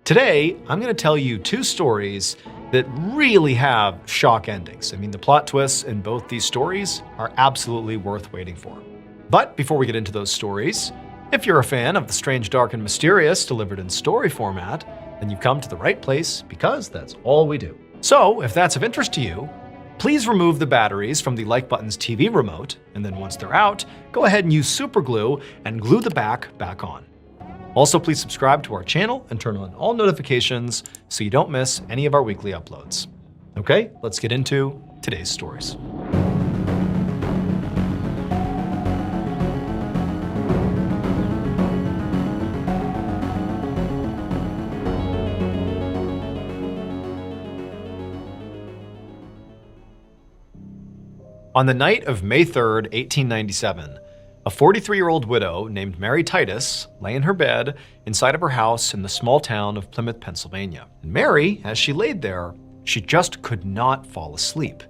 Today, I'm going to tell you two stories that really have shock endings. I mean, the plot twists in both these stories are absolutely worth waiting for. But before we get into those stories, if you're a fan of the strange, dark, and mysterious delivered in story format, then you've come to the right place because that's all we do. So, if that's of interest to you, please remove the batteries from the like button's TV remote, and then once they're out, go ahead and use super glue and glue the back on. Also, please subscribe to our channel and turn on all notifications so you don't miss any of our weekly uploads. Okay, let's get into today's stories. On the night of May 3rd, 1897, a 43-year-old widow named Mary Titus lay in her bed inside of her house in the small town of Plymouth, Pennsylvania. And Mary, as she laid there, she just could not fall asleep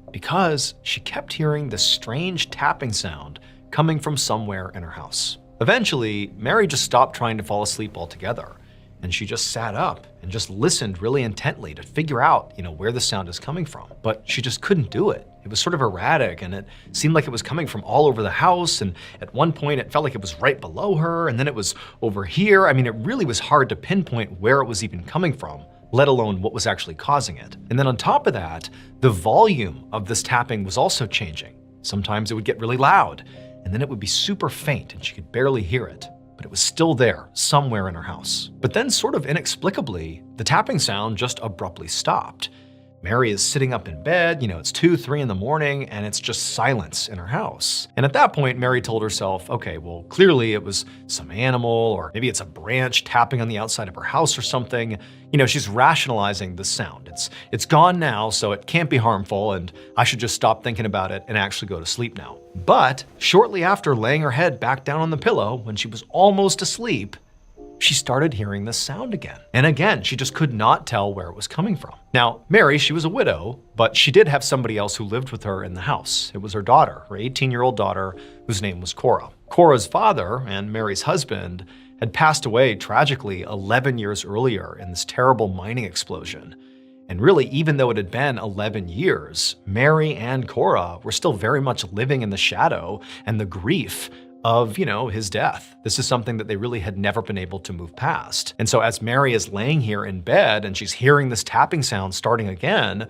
because she kept hearing this strange tapping sound coming from somewhere in her house. Eventually, Mary just stopped trying to fall asleep altogether, and she just sat up and just listened really intently to figure out, where the sound is coming from. But she just couldn't do it. It was sort of erratic, and it seemed like it was coming from all over the house, and at one point it felt like it was right below her, and then it was over here. I mean, it really was hard to pinpoint where it was even coming from, let alone what was actually causing it. And then on top of that, the volume of this tapping was also changing. Sometimes it would get really loud, and then it would be super faint, and she could barely hear it. But it was still there, somewhere in her house. But then, sort of inexplicably, the tapping sound just abruptly stopped. Mary is sitting up in bed, it's 2, 3 in the morning, and it's just silence in her house. And at that point, Mary told herself, okay, well, clearly it was some animal, or maybe it's a branch tapping on the outside of her house or something. She's rationalizing the sound. It's gone now, so it can't be harmful, and I should just stop thinking about it and actually go to sleep now. But shortly after laying her head back down on the pillow, when she was almost asleep, she started hearing this sound again. And again, she just could not tell where it was coming from. Now, Mary, she was a widow, but she did have somebody else who lived with her in the house. It was her daughter, her 18-year-old daughter, whose name was Cora. Cora's father and Mary's husband had passed away tragically 11 years earlier in this terrible mining explosion. And really, even though it had been 11 years, Mary and Cora were still very much living in the shadow and the grief of, his death. This is something that they really had never been able to move past. And so as Mary is laying here in bed and she's hearing this tapping sound starting again,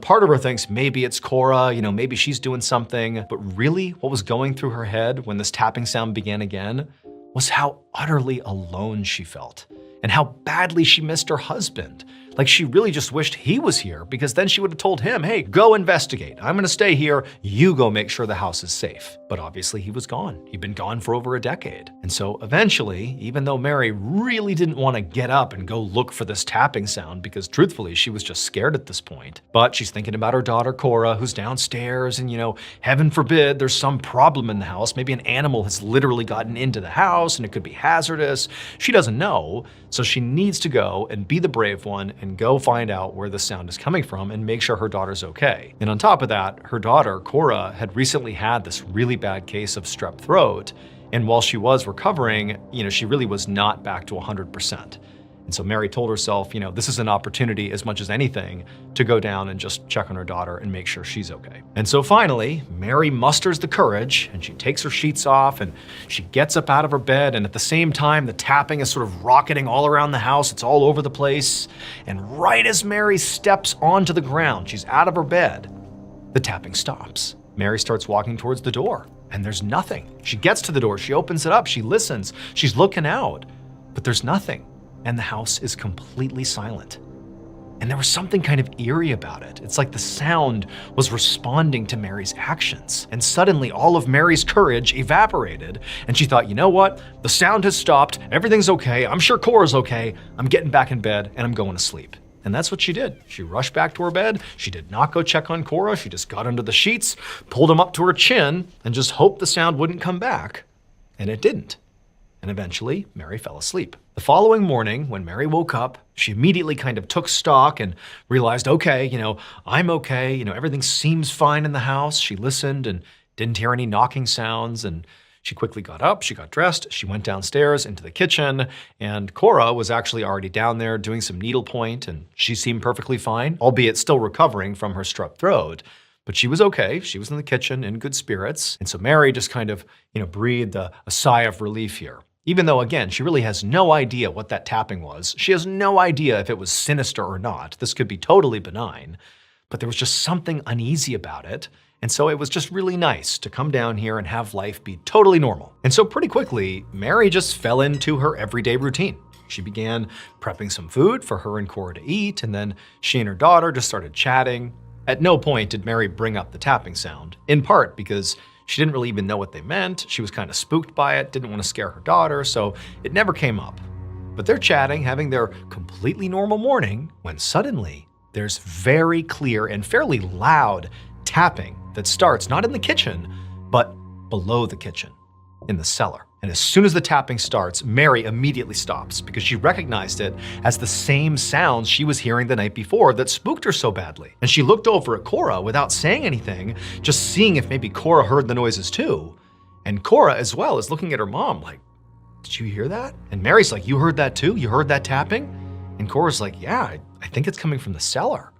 part of her thinks maybe it's Cora, maybe she's doing something. But really what was going through her head when this tapping sound began again was how utterly alone she felt and how badly she missed her husband. Like she really just wished he was here because then she would have told him, hey, go investigate. I'm gonna stay here. You go make sure the house is safe. But obviously he was gone. He'd been gone for over a decade. And so eventually, even though Mary really didn't want to get up and go look for this tapping sound because truthfully, she was just scared at this point, but she's thinking about her daughter, Cora, who's downstairs and heaven forbid there's some problem in the house. Maybe an animal has literally gotten into the house and it could be hazardous. She doesn't know. So she needs to go and be the brave one and go find out where the sound is coming from and make sure her daughter's okay. And on top of that, her daughter, Cora, had recently had this really bad case of strep throat. And while she was recovering, she really was not back to 100%. And so Mary told herself, this is an opportunity as much as anything to go down and just check on her daughter and make sure she's okay. And so finally, Mary musters the courage and she takes her sheets off and she gets up out of her bed. And at the same time, the tapping is sort of rocketing all around the house. It's all over the place. And right as Mary steps onto the ground, she's out of her bed, the tapping stops. Mary starts walking towards the door and there's nothing. She gets to the door, she opens it up, she listens, she's looking out, but there's nothing. And the house is completely silent. And there was something kind of eerie about it. It's like the sound was responding to Mary's actions. And suddenly all of Mary's courage evaporated. And she thought, you know what? The sound has stopped. Everything's okay. I'm sure Cora's okay. I'm getting back in bed and I'm going to sleep. And that's what she did. She rushed back to her bed. She did not go check on Cora. She just got under the sheets, pulled him up to her chin, and just hoped the sound wouldn't come back. And it didn't. And eventually, Mary fell asleep. The following morning, when Mary woke up, she immediately kind of took stock and realized, okay, I'm okay. Everything seems fine in the house. She listened and didn't hear any knocking sounds. And She quickly got up, she got dressed, she went downstairs into the kitchen, and Cora was actually already down there doing some needlepoint, and she seemed perfectly fine, albeit still recovering from her strep throat. But she was okay. She was in the kitchen in good spirits. And so Mary just kind of, breathed a sigh of relief here. Even though, again, she really has no idea what that tapping was. She has no idea if it was sinister or not. This could be totally benign. But there was just something uneasy about it. And so it was just really nice to come down here and have life be totally normal. And so pretty quickly, Mary just fell into her everyday routine. She began prepping some food for her and Cora to eat, and then she and her daughter just started chatting. At no point did Mary bring up the tapping sound, in part because she didn't really even know what they meant. She was kind of spooked by it, didn't want to scare her daughter, so it never came up. But they're chatting, having their completely normal morning, when suddenly there's very clear and fairly loud tapping that starts not in the kitchen, but below the kitchen, in the cellar. And as soon as the tapping starts, Mary immediately stops because she recognized it as the same sounds she was hearing the night before that spooked her so badly. And she looked over at Cora without saying anything, just seeing if maybe Cora heard the noises too. And Cora as well is looking at her mom like, "Did you hear that?" And Mary's like, "You heard that too? You heard that tapping?" And Cora's like, "Yeah, I think it's coming from the cellar."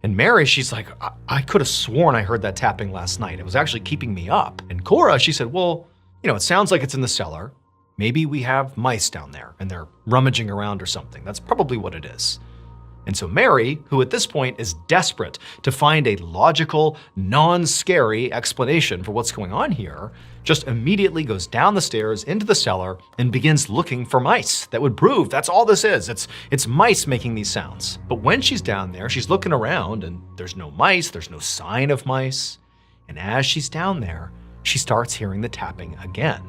And Mary, she's like, I could have sworn I heard that tapping last night. It was actually keeping me up. And Cora, she said, "Well, it sounds like it's in the cellar. Maybe we have mice down there and they're rummaging around or something. That's probably what it is." And so Mary, who at this point is desperate to find a logical, non-scary explanation for what's going on here, just immediately goes down the stairs into the cellar and begins looking for mice that would prove that's all this is. It's mice making these sounds. But when she's down there, she's looking around and there's no mice, there's no sign of mice. And as she's down there, she starts hearing the tapping again.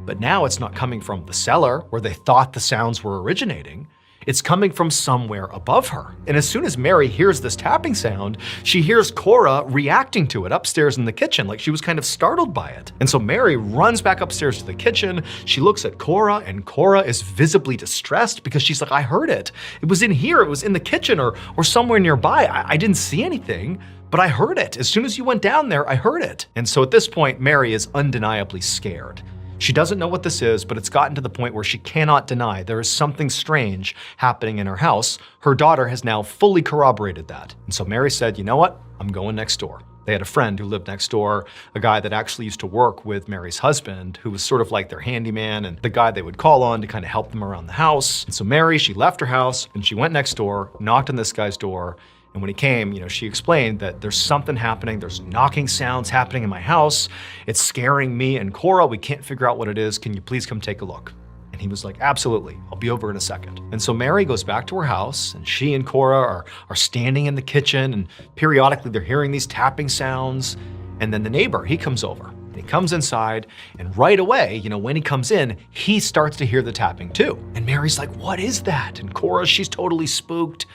But now it's not coming from the cellar where they thought the sounds were originating. It's coming from somewhere above her. And as soon as Mary hears this tapping sound, she hears Cora reacting to it upstairs in the kitchen, like she was kind of startled by it. And so Mary runs back upstairs to the kitchen. She looks at Cora, and Cora is visibly distressed because she's like, "I heard it. It was in here. It was in the kitchen or somewhere nearby. I didn't see anything, but I heard it. As soon as you went down there, I heard it." And so at this point, Mary is undeniably scared. She doesn't know what this is, but it's gotten to the point where she cannot deny there is something strange happening in her house. Her daughter has now fully corroborated that. And so Mary said, "You know what? I'm going next door." They had a friend who lived next door, a guy that actually used to work with Mary's husband, who was sort of like their handyman and the guy they would call on to kind of help them around the house. And so Mary, she left her house and she went next door, knocked on this guy's door. And when he came, she explained that there's something happening. There's knocking sounds happening in my house. It's scaring me and Cora. We can't figure out what it is. Can you please come take a look? And he was like, "Absolutely. I'll be over in a second." And so Mary goes back to her house and she and Cora are standing in the kitchen, and periodically they're hearing these tapping sounds. And then the neighbor, he comes over. And he comes inside, and right away, when he comes in, he starts to hear the tapping too. And Mary's like, "What is that?" And Cora, she's totally spooked.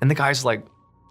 And the guy's like,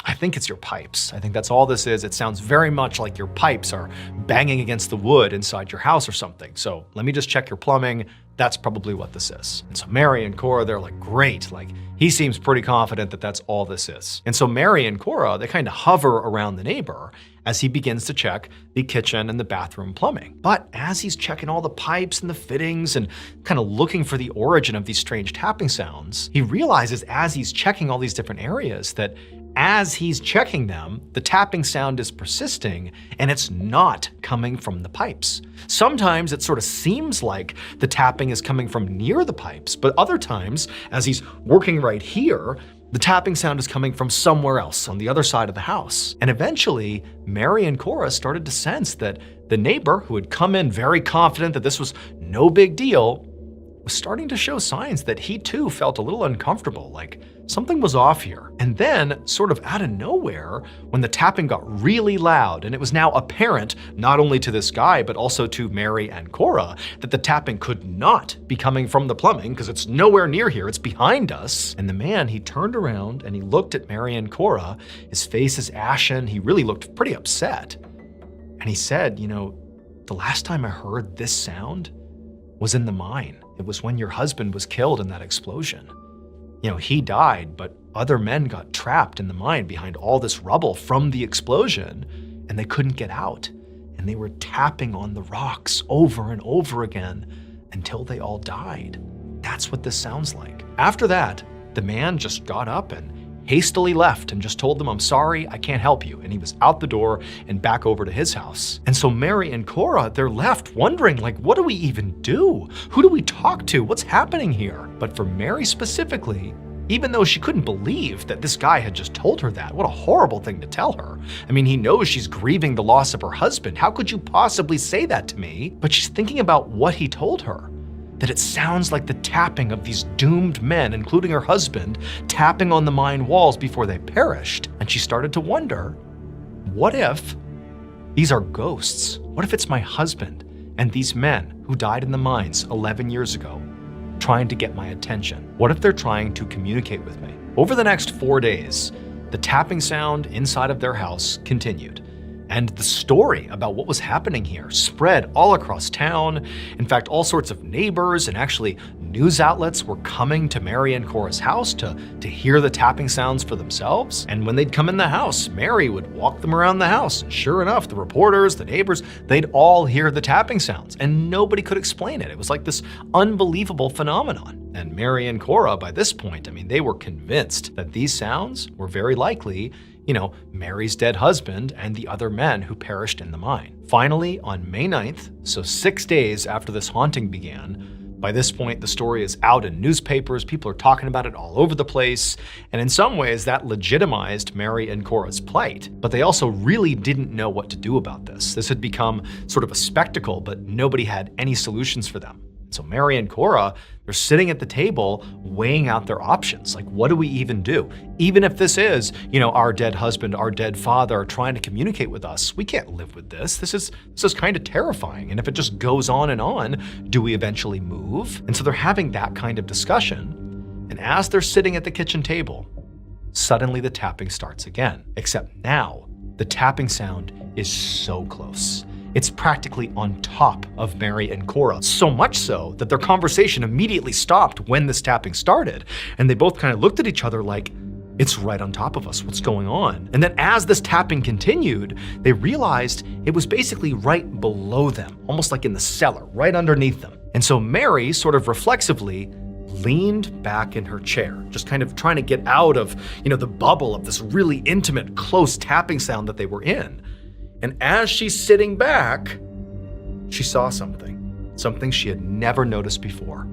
"I think it's your pipes. I think that's all this is. It sounds very much like your pipes are banging against the wood inside your house or something. So let me just check your plumbing. That's probably what this is." And so Mary and Cora, they're like, "Great. He seems pretty confident that that's all this is." And so Mary and Cora, they kind of hover around the neighbor as he begins to check the kitchen and the bathroom plumbing. But as he's checking all the pipes and the fittings and kind of looking for the origin of these strange tapping sounds, he realizes as he's checking all these different areas that as he's checking them, the tapping sound is persisting and it's not coming from the pipes. Sometimes it sort of seems like the tapping is coming from near the pipes, but other times, as he's working right here, the tapping sound is coming from somewhere else on the other side of the house. And eventually, Mary and Cora started to sense that the neighbor, who had come in very confident that this was no big deal, was starting to show signs that he too felt a little uncomfortable, like something was off here. And then, sort of out of nowhere, when the tapping got really loud, and it was now apparent, not only to this guy, but also to Mary and Cora, that the tapping could not be coming from the plumbing, because it's nowhere near here, it's behind us. And the man, he turned around and he looked at Mary and Cora. His face is ashen, he really looked pretty upset. And he said, "The last time I heard this sound was in the mine. It was when your husband was killed in that explosion. He died, but other men got trapped in the mine behind all this rubble from the explosion, and they couldn't get out. and they were tapping on the rocks over and over again until they all died. That's what this sounds like. After that, the man just got up and hastily left and just told them, "I'm sorry, I can't help you." And he was out the door and back over to his house. And so Mary and Cora, they're left wondering, like, what do we even do? Who do we talk to? What's happening here? But for Mary specifically, even though she couldn't believe that this guy had just told her that, what a horrible thing to tell her. I mean, he knows she's grieving the loss of her husband. How could you possibly say that to me? But she's thinking about what he told her, that it sounds like the tapping of these doomed men, including her husband, tapping on the mine walls before they perished. And she started to wonder, what if these are ghosts? What if it's my husband and these men who died in the mines 11 years ago trying to get my attention? What if they're trying to communicate with me? Over the next 4 days, the tapping sound inside of their house continued. And the story about what was happening here spread all across town. In fact, all sorts of neighbors and actually news outlets were coming to Mary and Cora's house to hear the tapping sounds for themselves. And when they'd come in the house, Mary would walk them around the house. And sure enough, the reporters, the neighbors, they'd all hear the tapping sounds, and nobody could explain it. It was like this unbelievable phenomenon. And Mary and Cora, by this point, I mean, they were convinced that these sounds were very likely, Mary's dead husband and the other men who perished in the mine. Finally, on May 9th, so 6 days after this haunting began, by this point, the story is out in newspapers, people are talking about it all over the place, and in some ways that legitimized Mary and Cora's plight. But they also really didn't know what to do about this. This had become sort of a spectacle, but nobody had any solutions for them. So Mary and Cora, they're sitting at the table weighing out their options. Like, what do we even do? Even if this is, our dead husband, our dead father trying to communicate with us, we can't live with this. This is kind of terrifying. And if it just goes on and on, do we eventually move? And so they're having that kind of discussion. And as they're sitting at the kitchen table, suddenly the tapping starts again. Except now, the tapping sound is so close. It's practically on top of Mary and Cora, so much so that their conversation immediately stopped when this tapping started. And they both kind of looked at each other like, it's right on top of us, what's going on? And then as this tapping continued, they realized it was basically right below them, almost like in the cellar, right underneath them. And so Mary sort of reflexively leaned back in her chair, just kind of trying to get out of, the bubble of this really intimate, close tapping sound that they were in. And as she's sitting back, she saw something she had never noticed before.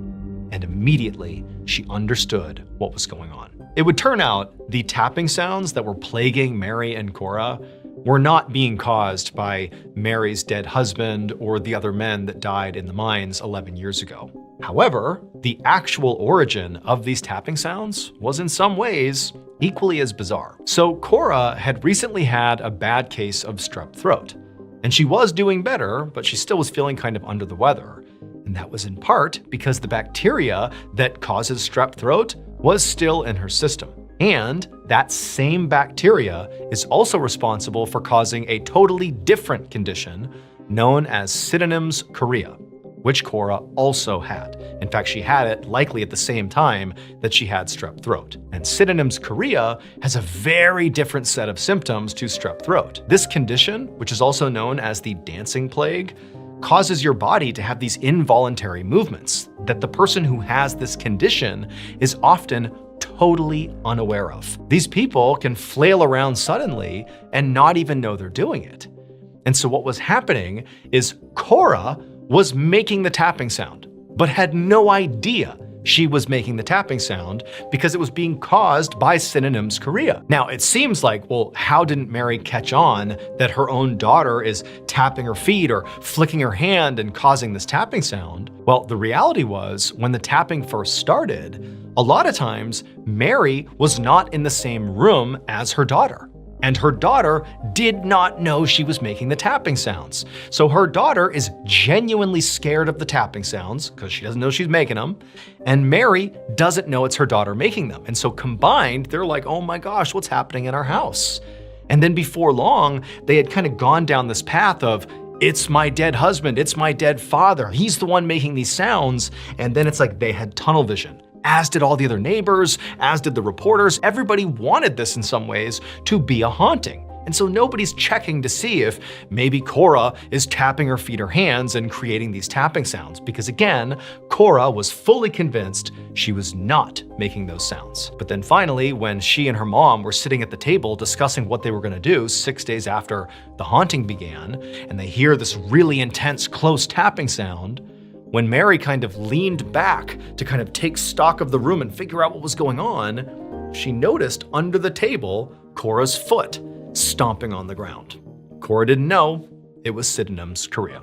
And immediately, she understood what was going on. It would turn out the tapping sounds that were plaguing Mary and Cora were not being caused by Mary's dead husband or the other men that died in the mines 11 years ago. However, the actual origin of these tapping sounds was in some ways equally as bizarre. So Cora had recently had a bad case of strep throat, and she was doing better, but she still was feeling kind of under the weather. And that was in part because the bacteria that causes strep throat was still in her system. And that same bacteria is also responsible for causing a totally different condition known as Sydenham's chorea, which Cora also had. In fact, she had it likely at the same time that she had strep throat. And Sydenham's chorea has a very different set of symptoms to strep throat. This condition, which is also known as the dancing plague, causes your body to have these involuntary movements that the person who has this condition is often totally unaware of. These people can flail around suddenly and not even know they're doing it. And so what was happening is Cora was making the tapping sound, but had no idea she was making the tapping sound because it was being caused by Sydenham's chorea. Now, it seems like, well, how didn't Mary catch on that her own daughter is tapping her feet or flicking her hand and causing this tapping sound? Well, the reality was, when the tapping first started, a lot of times Mary was not in the same room as her daughter. And her daughter did not know she was making the tapping sounds. So her daughter is genuinely scared of the tapping sounds because she doesn't know she's making them. And Mary doesn't know it's her daughter making them. And so combined, they're like, oh my gosh, what's happening in our house? And then before long, they had kind of gone down this path of, it's my dead husband, it's my dead father, he's the one making these sounds. And then it's like they had tunnel vision, as did all the other neighbors, as did the reporters. Everybody wanted this in some ways to be a haunting. And so nobody's checking to see if maybe Cora is tapping her feet or hands and creating these tapping sounds, because again, Cora was fully convinced she was not making those sounds. But then finally, when she and her mom were sitting at the table discussing what they were gonna do 6 days after the haunting began, and they hear this really intense, close tapping sound, when Mary kind of leaned back to kind of take stock of the room and figure out what was going on, she noticed under the table Cora's foot stomping on the ground. Cora didn't know it was Sydenham's Korea.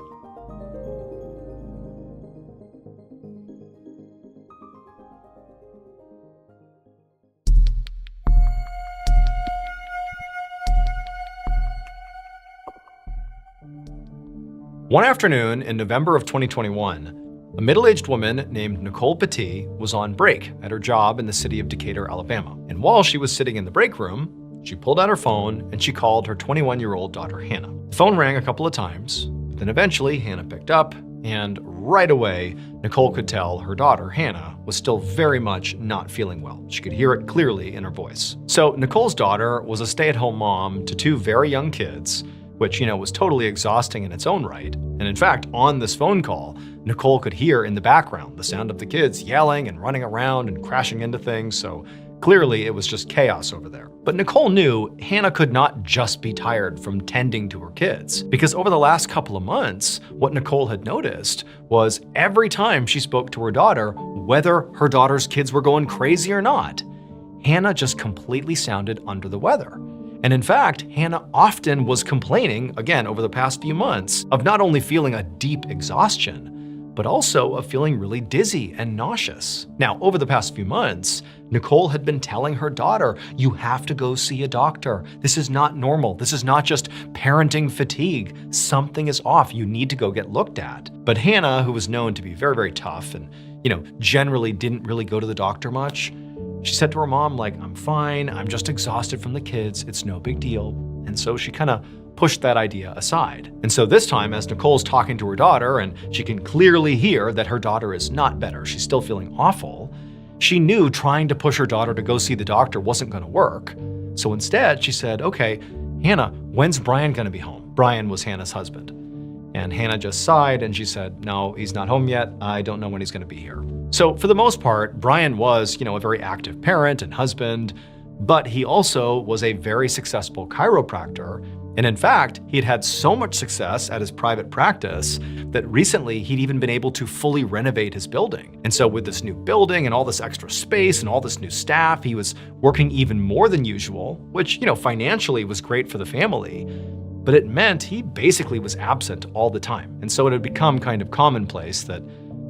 One afternoon in November of 2021, a middle-aged woman named Nicole Petit was on break at her job in the city of Decatur, Alabama. And while she was sitting in the break room, she pulled out her phone and she called her 21-year-old daughter, Hannah. The phone rang a couple of times, but then eventually Hannah picked up, and right away, Nicole could tell her daughter, Hannah, was still very much not feeling well. She could hear it clearly in her voice. So Nicole's daughter was a stay-at-home mom to two very young kids, which, was totally exhausting in its own right. And in fact, on this phone call, Nicole could hear in the background the sound of the kids yelling and running around and crashing into things, so clearly it was just chaos over there. But Nicole knew Hannah could not just be tired from tending to her kids, because over the last couple of months, what Nicole had noticed was every time she spoke to her daughter, whether her daughter's kids were going crazy or not, Hannah just completely sounded under the weather. And in fact, Hannah often was complaining, again over the past few months, of not only feeling a deep exhaustion, but also of feeling really dizzy and nauseous. Now, over the past few months, Nicole had been telling her daughter, you have to go see a doctor. This is not normal. This is not just parenting fatigue. Something is off. You need to go get looked at. But Hannah, who was known to be very, very tough and, generally didn't really go to the doctor much, she said to her mom, I'm fine, I'm just exhausted from the kids, it's no big deal. And so she kind of pushed that idea aside. And so this time, as Nicole's talking to her daughter, and she can clearly hear that her daughter is not better, she's still feeling awful, she knew trying to push her daughter to go see the doctor wasn't gonna work. So instead, she said, okay, Hannah, when's Brian gonna be home? Brian was Hannah's husband. And Hannah just sighed and she said, no, he's not home yet, I don't know when he's gonna be here. So for the most part, Brian was, a very active parent and husband, but he also was a very successful chiropractor. And in fact, he had had so much success at his private practice that recently he'd even been able to fully renovate his building. And so with this new building and all this extra space and all this new staff, he was working even more than usual, which, financially was great for the family. But it meant he basically was absent all the time. And so it had become kind of commonplace that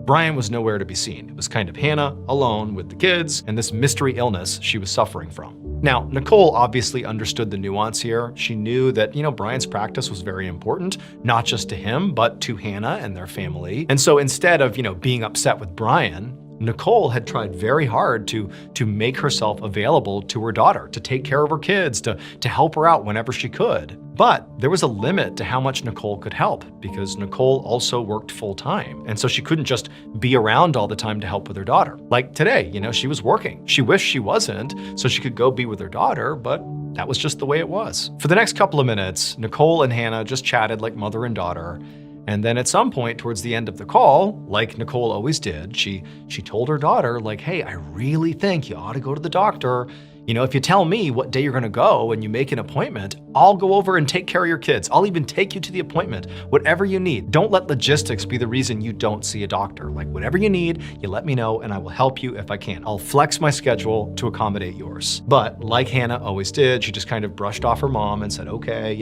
Brian was nowhere to be seen. It was kind of Hannah alone with the kids and this mystery illness she was suffering from. Now, Nicole obviously understood the nuance here. She knew that, Brian's practice was very important, not just to him, but to Hannah and their family. And so instead of, being upset with Brian, Nicole had tried very hard to make herself available to her daughter, to take care of her kids, to help her out whenever she could. But there was a limit to how much Nicole could help, because Nicole also worked full-time. And so she couldn't just be around all the time to help with her daughter. Like today, she was working. She wished she wasn't, so she could go be with her daughter, but that was just the way it was. For the next couple of minutes, Nicole and Hannah just chatted like mother and daughter. And then at some point towards the end of the call, like Nicole always did, she told her daughter, hey, I really think you ought to go to the doctor. If you tell me what day you're gonna go and you make an appointment, I'll go over and take care of your kids. I'll even take you to the appointment, whatever you need. Don't let logistics be the reason you don't see a doctor. Whatever you need, you let me know and I will help you if I can. I'll flex my schedule to accommodate yours. But like Hannah always did, she just kind of brushed off her mom and said, okay,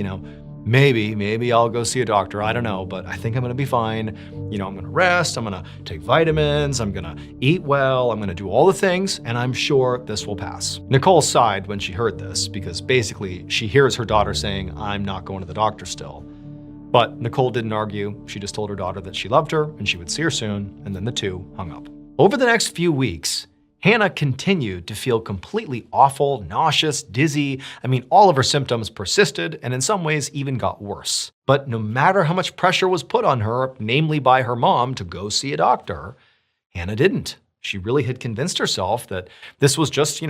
maybe I'll go see a doctor. I don't know, but I think I'm gonna be fine. I'm gonna rest, I'm gonna take vitamins, I'm gonna eat well, I'm gonna do all the things, and I'm sure this will pass. Nicole sighed when she heard this, because basically she hears her daughter saying, I'm not going to the doctor still. But Nicole didn't argue. She just told her daughter that she loved her and she would see her soon, and then the two hung up. Over the next few weeks, Hannah continued to feel completely awful, nauseous, dizzy. All of her symptoms persisted and in some ways even got worse. But no matter how much pressure was put on her, namely by her mom, to go see a doctor, Hannah didn't. She really had convinced herself that this was just,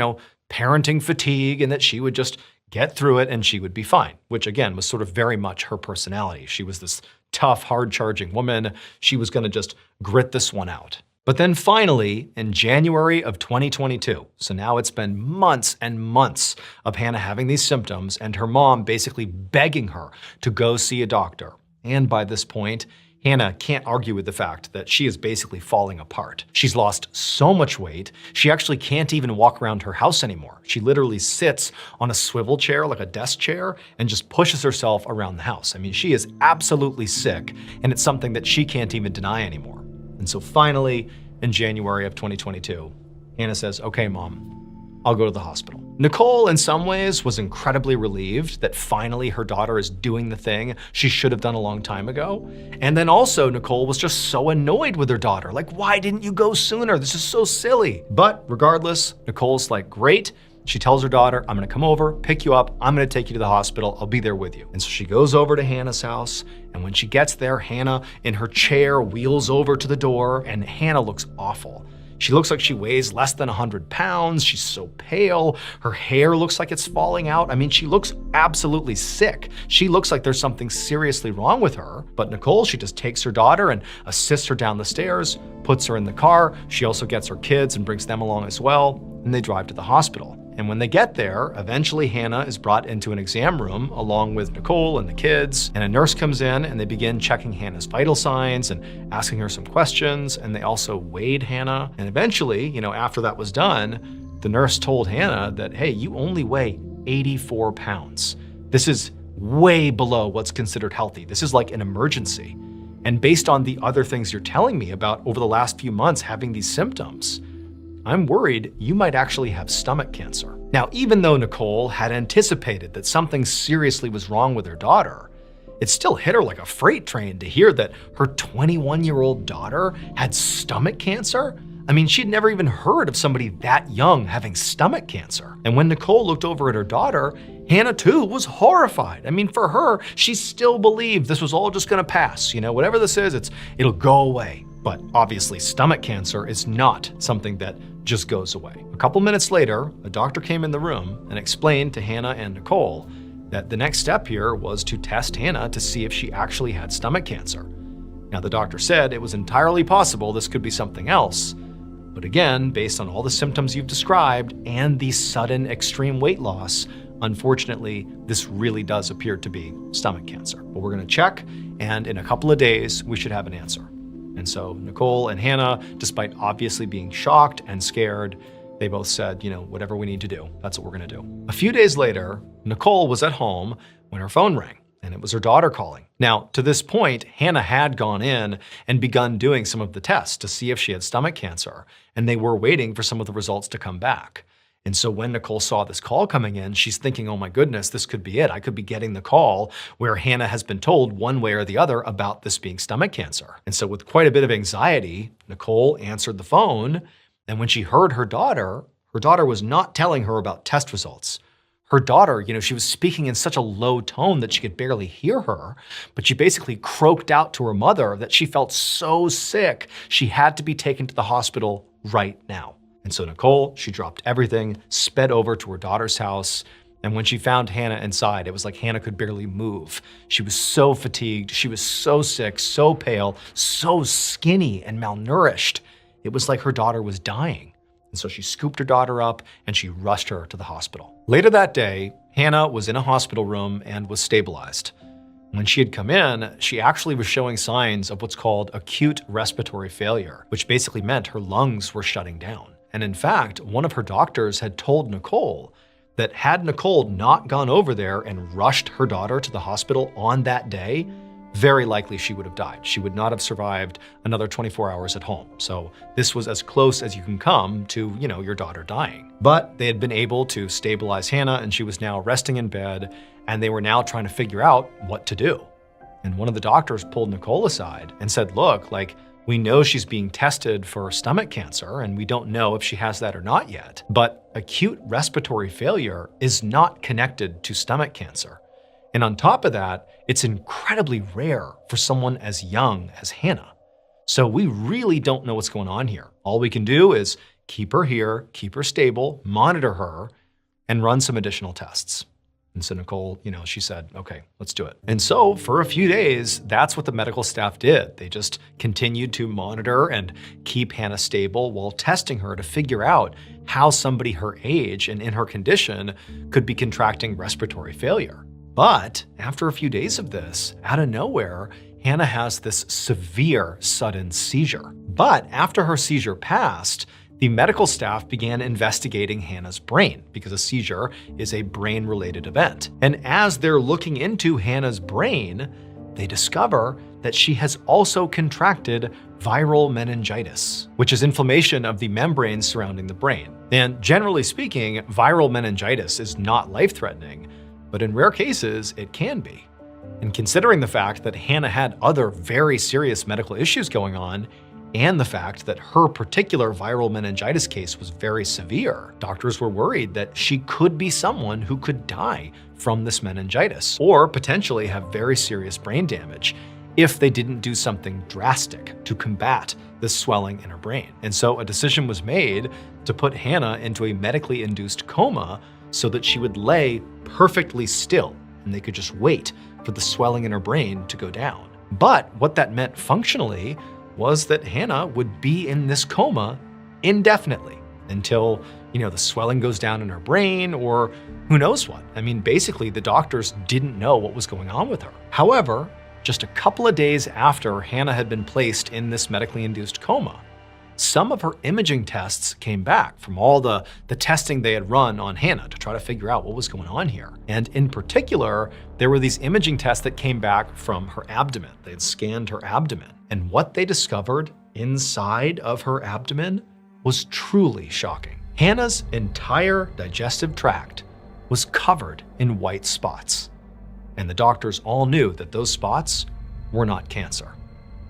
parenting fatigue and that she would just get through it, and she would be fine, which again was sort of very much her personality. She was this tough, hard-charging woman. She was going to just grit this one out. But then finally, in January of 2022, so now it's been months and months of Hannah having these symptoms and her mom basically begging her to go see a doctor. And by this point, Hannah can't argue with the fact that she is basically falling apart. She's lost so much weight, she actually can't even walk around her house anymore. She literally sits on a swivel chair, like a desk chair, and just pushes herself around the house. I mean, she is absolutely sick, and it's something that she can't even deny anymore. And so finally, in January of 2022, Hannah says, okay, Mom, I'll go to the hospital. Nicole, in some ways, was incredibly relieved that finally her daughter is doing the thing she should have done a long time ago. And then also, Nicole was just so annoyed with her daughter. Like, why didn't you go sooner? This is so silly. But regardless, Nicole's like, great. She tells her daughter, I'm gonna come over, pick you up, I'm gonna take you to the hospital, I'll be there with you. And so she goes over to Hannah's house, and when she gets there, Hannah in her chair wheels over to the door, and Hannah looks awful. She looks like she weighs less than 100 pounds, she's so pale, her hair looks like it's falling out. I mean, she looks absolutely sick. She looks like there's something seriously wrong with her. But Nicole, she just takes her daughter and assists her down the stairs, puts her in the car. She also gets her kids and brings them along as well, and they drive to the hospital. And when they get there, eventually Hannah is brought into an exam room along with Nicole and the kids, and a nurse comes in and they begin checking Hannah's vital signs and asking her some questions, and they also weighed Hannah. And eventually, after that was done, the nurse told Hannah that, hey, you only weigh 84 pounds. This is way below what's considered healthy. This is like an emergency. And based on the other things you're telling me about over the last few months having these symptoms, I'm worried you might actually have stomach cancer. Now, even though Nicole had anticipated that something seriously was wrong with her daughter, it still hit her like a freight train to hear that her 21-year-old daughter had stomach cancer. I mean, she'd never even heard of somebody that young having stomach cancer. And when Nicole looked over at her daughter, Hannah too was horrified. I mean, for her, she still believed this was all just gonna pass. Whatever this is, it'll go away. But obviously, stomach cancer is not something that just goes away. A couple minutes later, a doctor came in the room and explained to Hannah and Nicole that the next step here was to test Hannah to see if she actually had stomach cancer. Now, the doctor said it was entirely possible this could be something else, but again, based on all the symptoms you've described and the sudden extreme weight loss, unfortunately, this really does appear to be stomach cancer. But we're gonna check, and in a couple of days, we should have an answer. And so Nicole and Hannah, despite obviously being shocked and scared, they both said, whatever we need to do, that's what we're gonna do. A few days later, Nicole was at home when her phone rang, and it was her daughter calling. Now, to this point, Hannah had gone in and begun doing some of the tests to see if she had stomach cancer, and they were waiting for some of the results to come back. And so when Nicole saw this call coming in, she's thinking, oh my goodness, this could be it. I could be getting the call where Hannah has been told one way or the other about this being stomach cancer. And so with quite a bit of anxiety, Nicole answered the phone. And when she heard her daughter was not telling her about test results. Her daughter, she was speaking in such a low tone that she could barely hear her, but she basically croaked out to her mother that she felt so sick, she had to be taken to the hospital right now. And so Nicole, she dropped everything, sped over to her daughter's house. And when she found Hannah inside, it was like Hannah could barely move. She was so fatigued. She was so sick, so pale, so skinny and malnourished. It was like her daughter was dying. And so she scooped her daughter up and she rushed her to the hospital. Later that day, Hannah was in a hospital room and was stabilized. When she had come in, she actually was showing signs of what's called acute respiratory failure, which basically meant her lungs were shutting down. And in fact, one of her doctors had told Nicole that had Nicole not gone over there and rushed her daughter to the hospital on that day, very likely she would have died. She would not have survived another 24 hours at home. So this was as close as you can come to, your daughter dying. But they had been able to stabilize Hannah, and she was now resting in bed, and they were now trying to figure out what to do. And one of the doctors pulled Nicole aside and said, look, we know she's being tested for stomach cancer, and we don't know if she has that or not yet. But acute respiratory failure is not connected to stomach cancer. And on top of that, it's incredibly rare for someone as young as Hannah. So we really don't know what's going on here. All we can do is keep her here, keep her stable, monitor her, and run some additional tests. And so Nicole, she said, okay, let's do it. And so for a few days, that's what the medical staff did. They just continued to monitor and keep Hannah stable while testing her to figure out how somebody her age and in her condition could be contracting respiratory failure. But after a few days of this, out of nowhere, Hannah has this severe sudden seizure. But after her seizure passed, the medical staff began investigating Hannah's brain because a seizure is a brain-related event. And as they're looking into Hannah's brain, they discover that she has also contracted viral meningitis, which is inflammation of the membranes surrounding the brain. And generally speaking, viral meningitis is not life-threatening, but in rare cases, it can be. And considering the fact that Hannah had other very serious medical issues going on, and the fact that her particular viral meningitis case was very severe, doctors were worried that she could be someone who could die from this meningitis, or potentially have very serious brain damage if they didn't do something drastic to combat this swelling in her brain. And so a decision was made to put Hannah into a medically induced coma so that she would lay perfectly still and they could just wait for the swelling in her brain to go down. But what that meant functionally was that Hannah would be in this coma indefinitely until, the swelling goes down in her brain or who knows what. I mean, basically the doctors didn't know what was going on with her. However, just a couple of days after Hannah had been placed in this medically induced coma, some of her imaging tests came back from all the testing they had run on Hannah to try to figure out what was going on here. And in particular, there were these imaging tests that came back from her abdomen. They had scanned her abdomen. And what they discovered inside of her abdomen was truly shocking. Hannah's entire digestive tract was covered in white spots. And the doctors all knew that those spots were not cancer.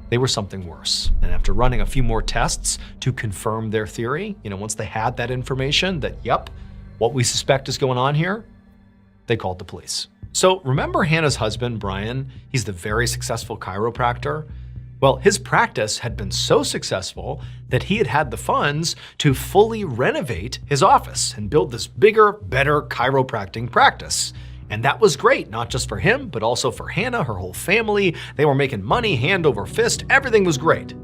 They were something worse. And after running a few more tests to confirm their theory, once they had that information that, yep, what we suspect is going on here, they called the police. So remember Hannah's husband, Brian? He's the very successful chiropractor. Well, his practice had been so successful that he had had the funds to fully renovate his office and build this bigger, better chiropractic practice. And that was great, not just for him, but also for Hannah, her whole family. They were making money hand over fist. Everything was great.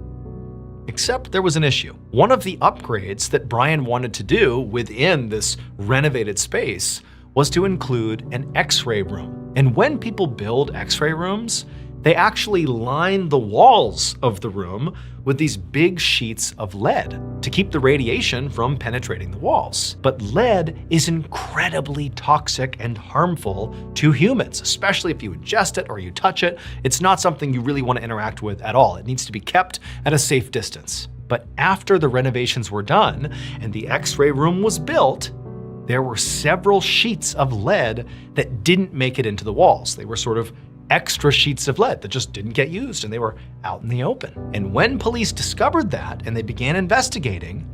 Except there was an issue. One of the upgrades that Brian wanted to do within this renovated space was to include an X-ray room. And when people build X-ray rooms, they actually line the walls of the room with these big sheets of lead to keep the radiation from penetrating the walls. But lead is incredibly toxic and harmful to humans, especially if you ingest it or you touch it. It's not something you really want to interact with at all. It needs to be kept at a safe distance. But after the renovations were done and the X-ray room was built, there were several sheets of lead that didn't make it into the walls. They were sort of extra sheets of lead that just didn't get used and they were out in the open. And when police discovered that and they began investigating,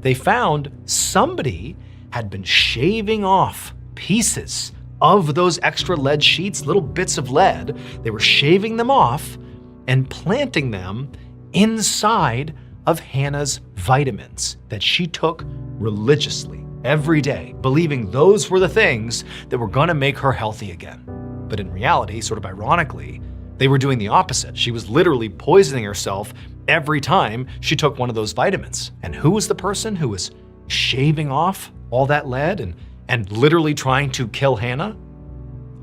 they found somebody had been shaving off pieces of those extra lead sheets, little bits of lead. They were shaving them off and planting them inside of Hannah's vitamins that she took religiously every day, believing those were the things that were gonna make her healthy again. But in reality, sort of ironically, they were doing the opposite. She was literally poisoning herself every time she took one of those vitamins. And who was the person who was shaving off all that lead and literally trying to kill Hannah?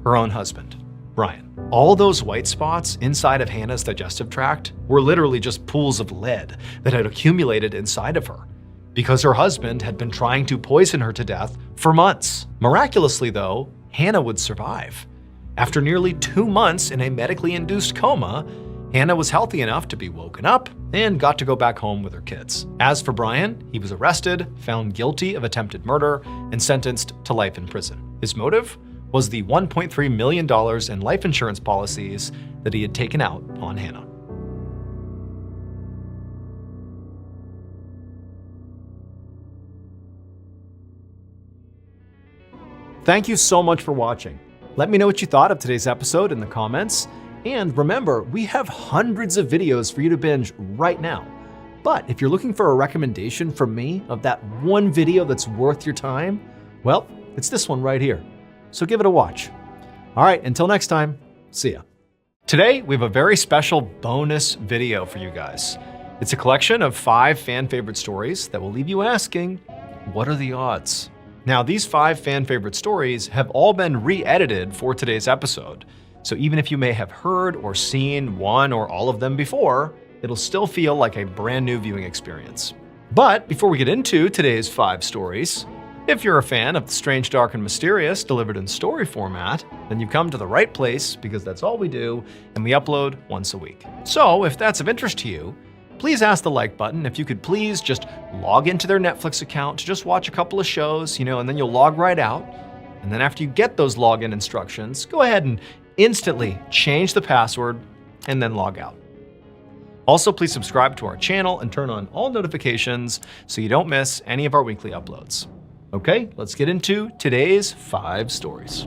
Her own husband, Brian. All those white spots inside of Hannah's digestive tract were literally just pools of lead that had accumulated inside of her because her husband had been trying to poison her to death for months. Miraculously though, Hannah would survive. After nearly 2 months in a medically induced coma, Hannah was healthy enough to be woken up and got to go back home with her kids. As for Brian, he was arrested, found guilty of attempted murder, and sentenced to life in prison. His motive was the $1.3 million in life insurance policies that he had taken out on Hannah. Thank you so much for watching. Let me know what you thought of today's episode in the comments. And remember, we have hundreds of videos for you to binge right now. But if you're looking for a recommendation from me of that one video that's worth your time, well, it's this one right here. so give it a watch. All right, until next time, see ya. Today, we have a very special bonus video for you guys. It's a collection of 5 fan favorite stories that will leave you asking, what are the odds? Now, these 5 fan favorite stories have all been re-edited for today's episode. So even if you may have heard or seen one or all of them before, it'll still feel like a brand new viewing experience. But before we get into today's 5 stories, if you're a fan of the strange, dark, and mysterious delivered in story format, then you've come to the right place because that's all we do, and we upload once a week. So if that's of interest to you, please ask the like button. If you could please just log into their Netflix account to just watch a couple of shows, and then you'll log right out. And then after you get those login instructions, go ahead and instantly change the password and then log out. Also, please subscribe to our channel and turn on all notifications so you don't miss any of our weekly uploads. Okay, let's get into today's 5 stories.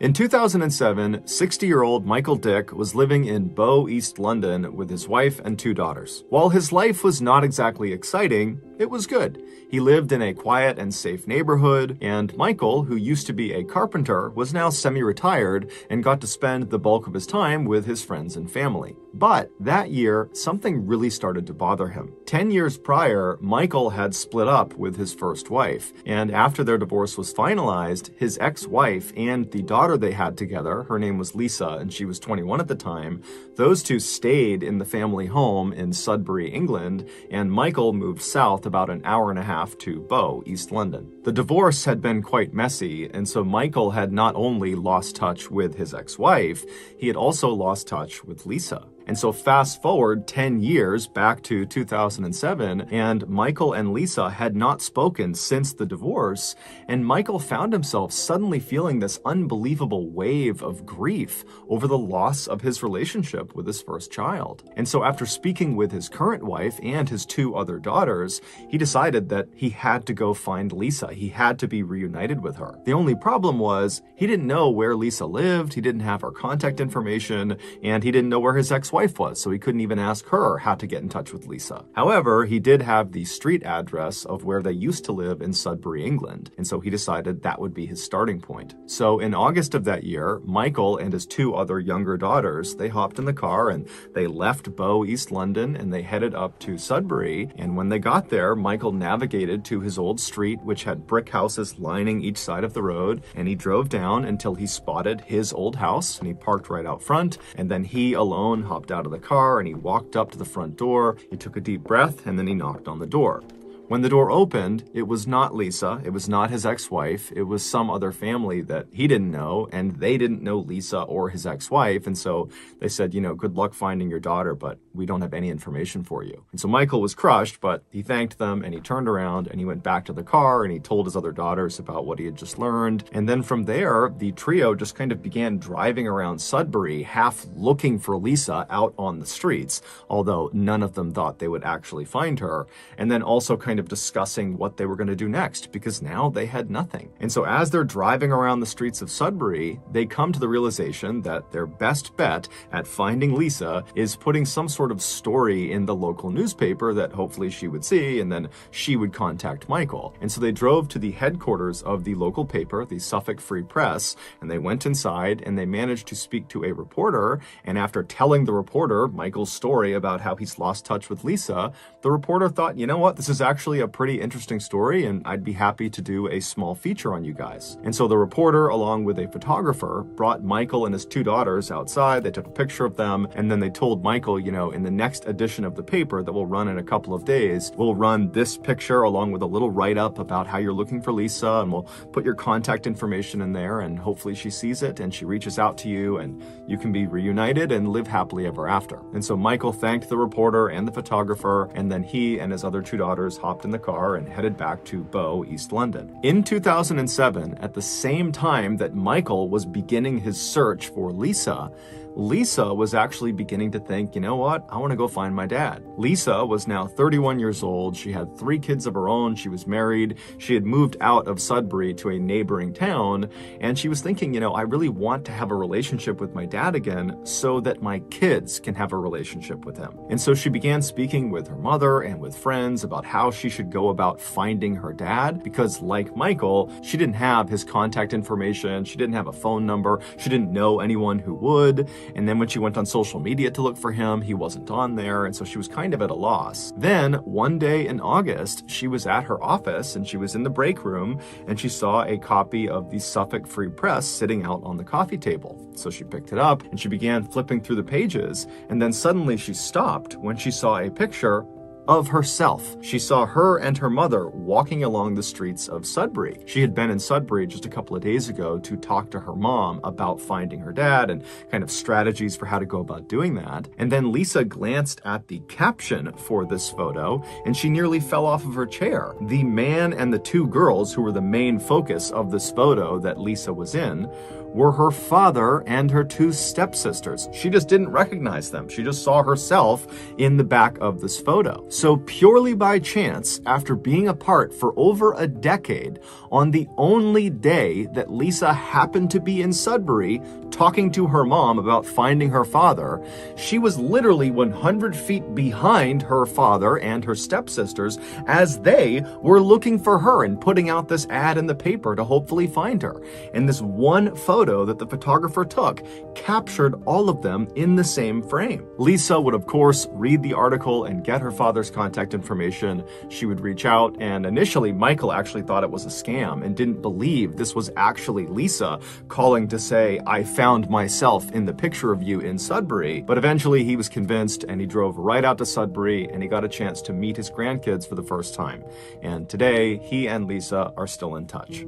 In 2007, 60-year-old Michael Dick was living in Bow, East London with his wife and 2 daughters. While his life was not exactly exciting, it was good. He lived in a quiet and safe neighborhood, and Michael, who used to be a carpenter, was now semi-retired and got to spend the bulk of his time with his friends and family. But that year, something really started to bother him. 10 years prior, Michael had split up with his first wife, and after their divorce was finalized, his ex-wife and the daughter they had together, her name was Lisa, and she was 21 at the time, those 2 stayed in the family home in Sudbury, England, and Michael moved south about an hour and a half to Bow, East London. The divorce had been quite messy, and so Michael had not only lost touch with his ex-wife, he had also lost touch with Lisa. And so fast forward 10 years back to 2007, and Michael and Lisa had not spoken since the divorce, and Michael found himself suddenly feeling this unbelievable wave of grief over the loss of his relationship with his first child. And so after speaking with his current wife and his 2 other daughters, he decided that he had to go find Lisa. He had to be reunited with her. The only problem was he didn't know where Lisa lived, he didn't have her contact information, and he didn't know where his ex-wife was, so he couldn't even ask her how to get in touch with Lisa. However, he did have the street address of where they used to live in Sudbury, England, and so he decided that would be his starting point. So in August of that year, Michael and his 2 other younger daughters, they hopped in the car and they left Bow, East London, and they headed up to Sudbury, and when they got there, Michael navigated to his old street, which had brick houses lining each side of the road, and he drove down until he spotted his old house, and he parked right out front, and then he alone hopped out of the car and he walked up to the front door. He took a deep breath and then he knocked on the door. When the door opened, it was not Lisa, it was not his ex-wife, it was some other family that he didn't know, and they didn't know Lisa or his ex-wife, and so they said, good luck finding your daughter, but we don't have any information for you. And so Michael was crushed, but he thanked them, and he turned around, and he went back to the car, and he told his other daughters about what he had just learned, and then from there, the trio just kind of began driving around Sudbury, half looking for Lisa out on the streets, although none of them thought they would actually find her, and then also kind of discussing what they were going to do next, because now they had nothing. And so as they're driving around the streets of Sudbury, they come to the realization that their best bet at finding Lisa is putting some sort of story in the local newspaper that hopefully she would see, and then she would contact Michael. And so they drove to the headquarters of the local paper, the Suffolk Free Press, and they went inside and they managed to speak to a reporter, and after telling the reporter Michael's story about how he's lost touch with Lisa, the reporter thought, you know what, this is actually a pretty interesting story, and I'd be happy to do a small feature on you guys. And so the reporter, along with a photographer, brought Michael and his 2 daughters outside. They took a picture of them, and then they told Michael, in the next edition of the paper that will run in a couple of days, we'll run this picture along with a little write-up about how you're looking for Lisa, and we'll put your contact information in there, and hopefully she sees it and she reaches out to you, and you can be reunited and live happily ever after. And so Michael thanked the reporter and the photographer, and then he and his other 2 daughters hopped in the car and headed back to Bow, East London. In 2007, at the same time that Michael was beginning his search for Lisa, Lisa was actually beginning to think, you know what, I want to go find my dad. Lisa was now 31 years old. She had 3 kids of her own. She was married. She had moved out of Sudbury to a neighboring town. And she was thinking, you know, I really want to have a relationship with my dad again so that my kids can have a relationship with him. And so she began speaking with her mother and with friends about how she should go about finding her dad, because like Michael, she didn't have his contact information. She didn't have a phone number. She didn't know anyone who would. And then when she went on social media to look for him, he wasn't on there. And so she was kind of at a loss. Then one day in August, she was at her office and she was in the break room and she saw a copy of the Suffolk Free Press sitting out on the coffee table. So she picked it up and she began flipping through the pages. And then suddenly she stopped when she saw a picture of herself. She saw her and her mother walking along the streets of Sudbury. She had been in Sudbury just a couple of days ago to talk to her mom about finding her dad and kind of strategies for how to go about doing that. And then Lisa glanced at the caption for this photo and she nearly fell off of her chair. The man and the 2 girls who were the main focus of this photo that Lisa was in were her father and her 2 stepsisters. She just didn't recognize them. She just saw herself in the back of this photo. So purely by chance, after being apart for over a decade, on the only day that Lisa happened to be in Sudbury talking to her mom about finding her father, she was literally 100 feet behind her father and her stepsisters as they were looking for her and putting out this ad in the paper to hopefully find her. And this one photo that the photographer took captured all of them in the same frame. Lisa would, of course, read the article and get her father's contact information. She would reach out, and initially Michael actually thought it was a scam and didn't believe this was actually Lisa calling to say, I found myself in the picture of you in Sudbury. But eventually he was convinced and he drove right out to Sudbury and he got a chance to meet his grandkids for the first time. And today he and Lisa are still in touch.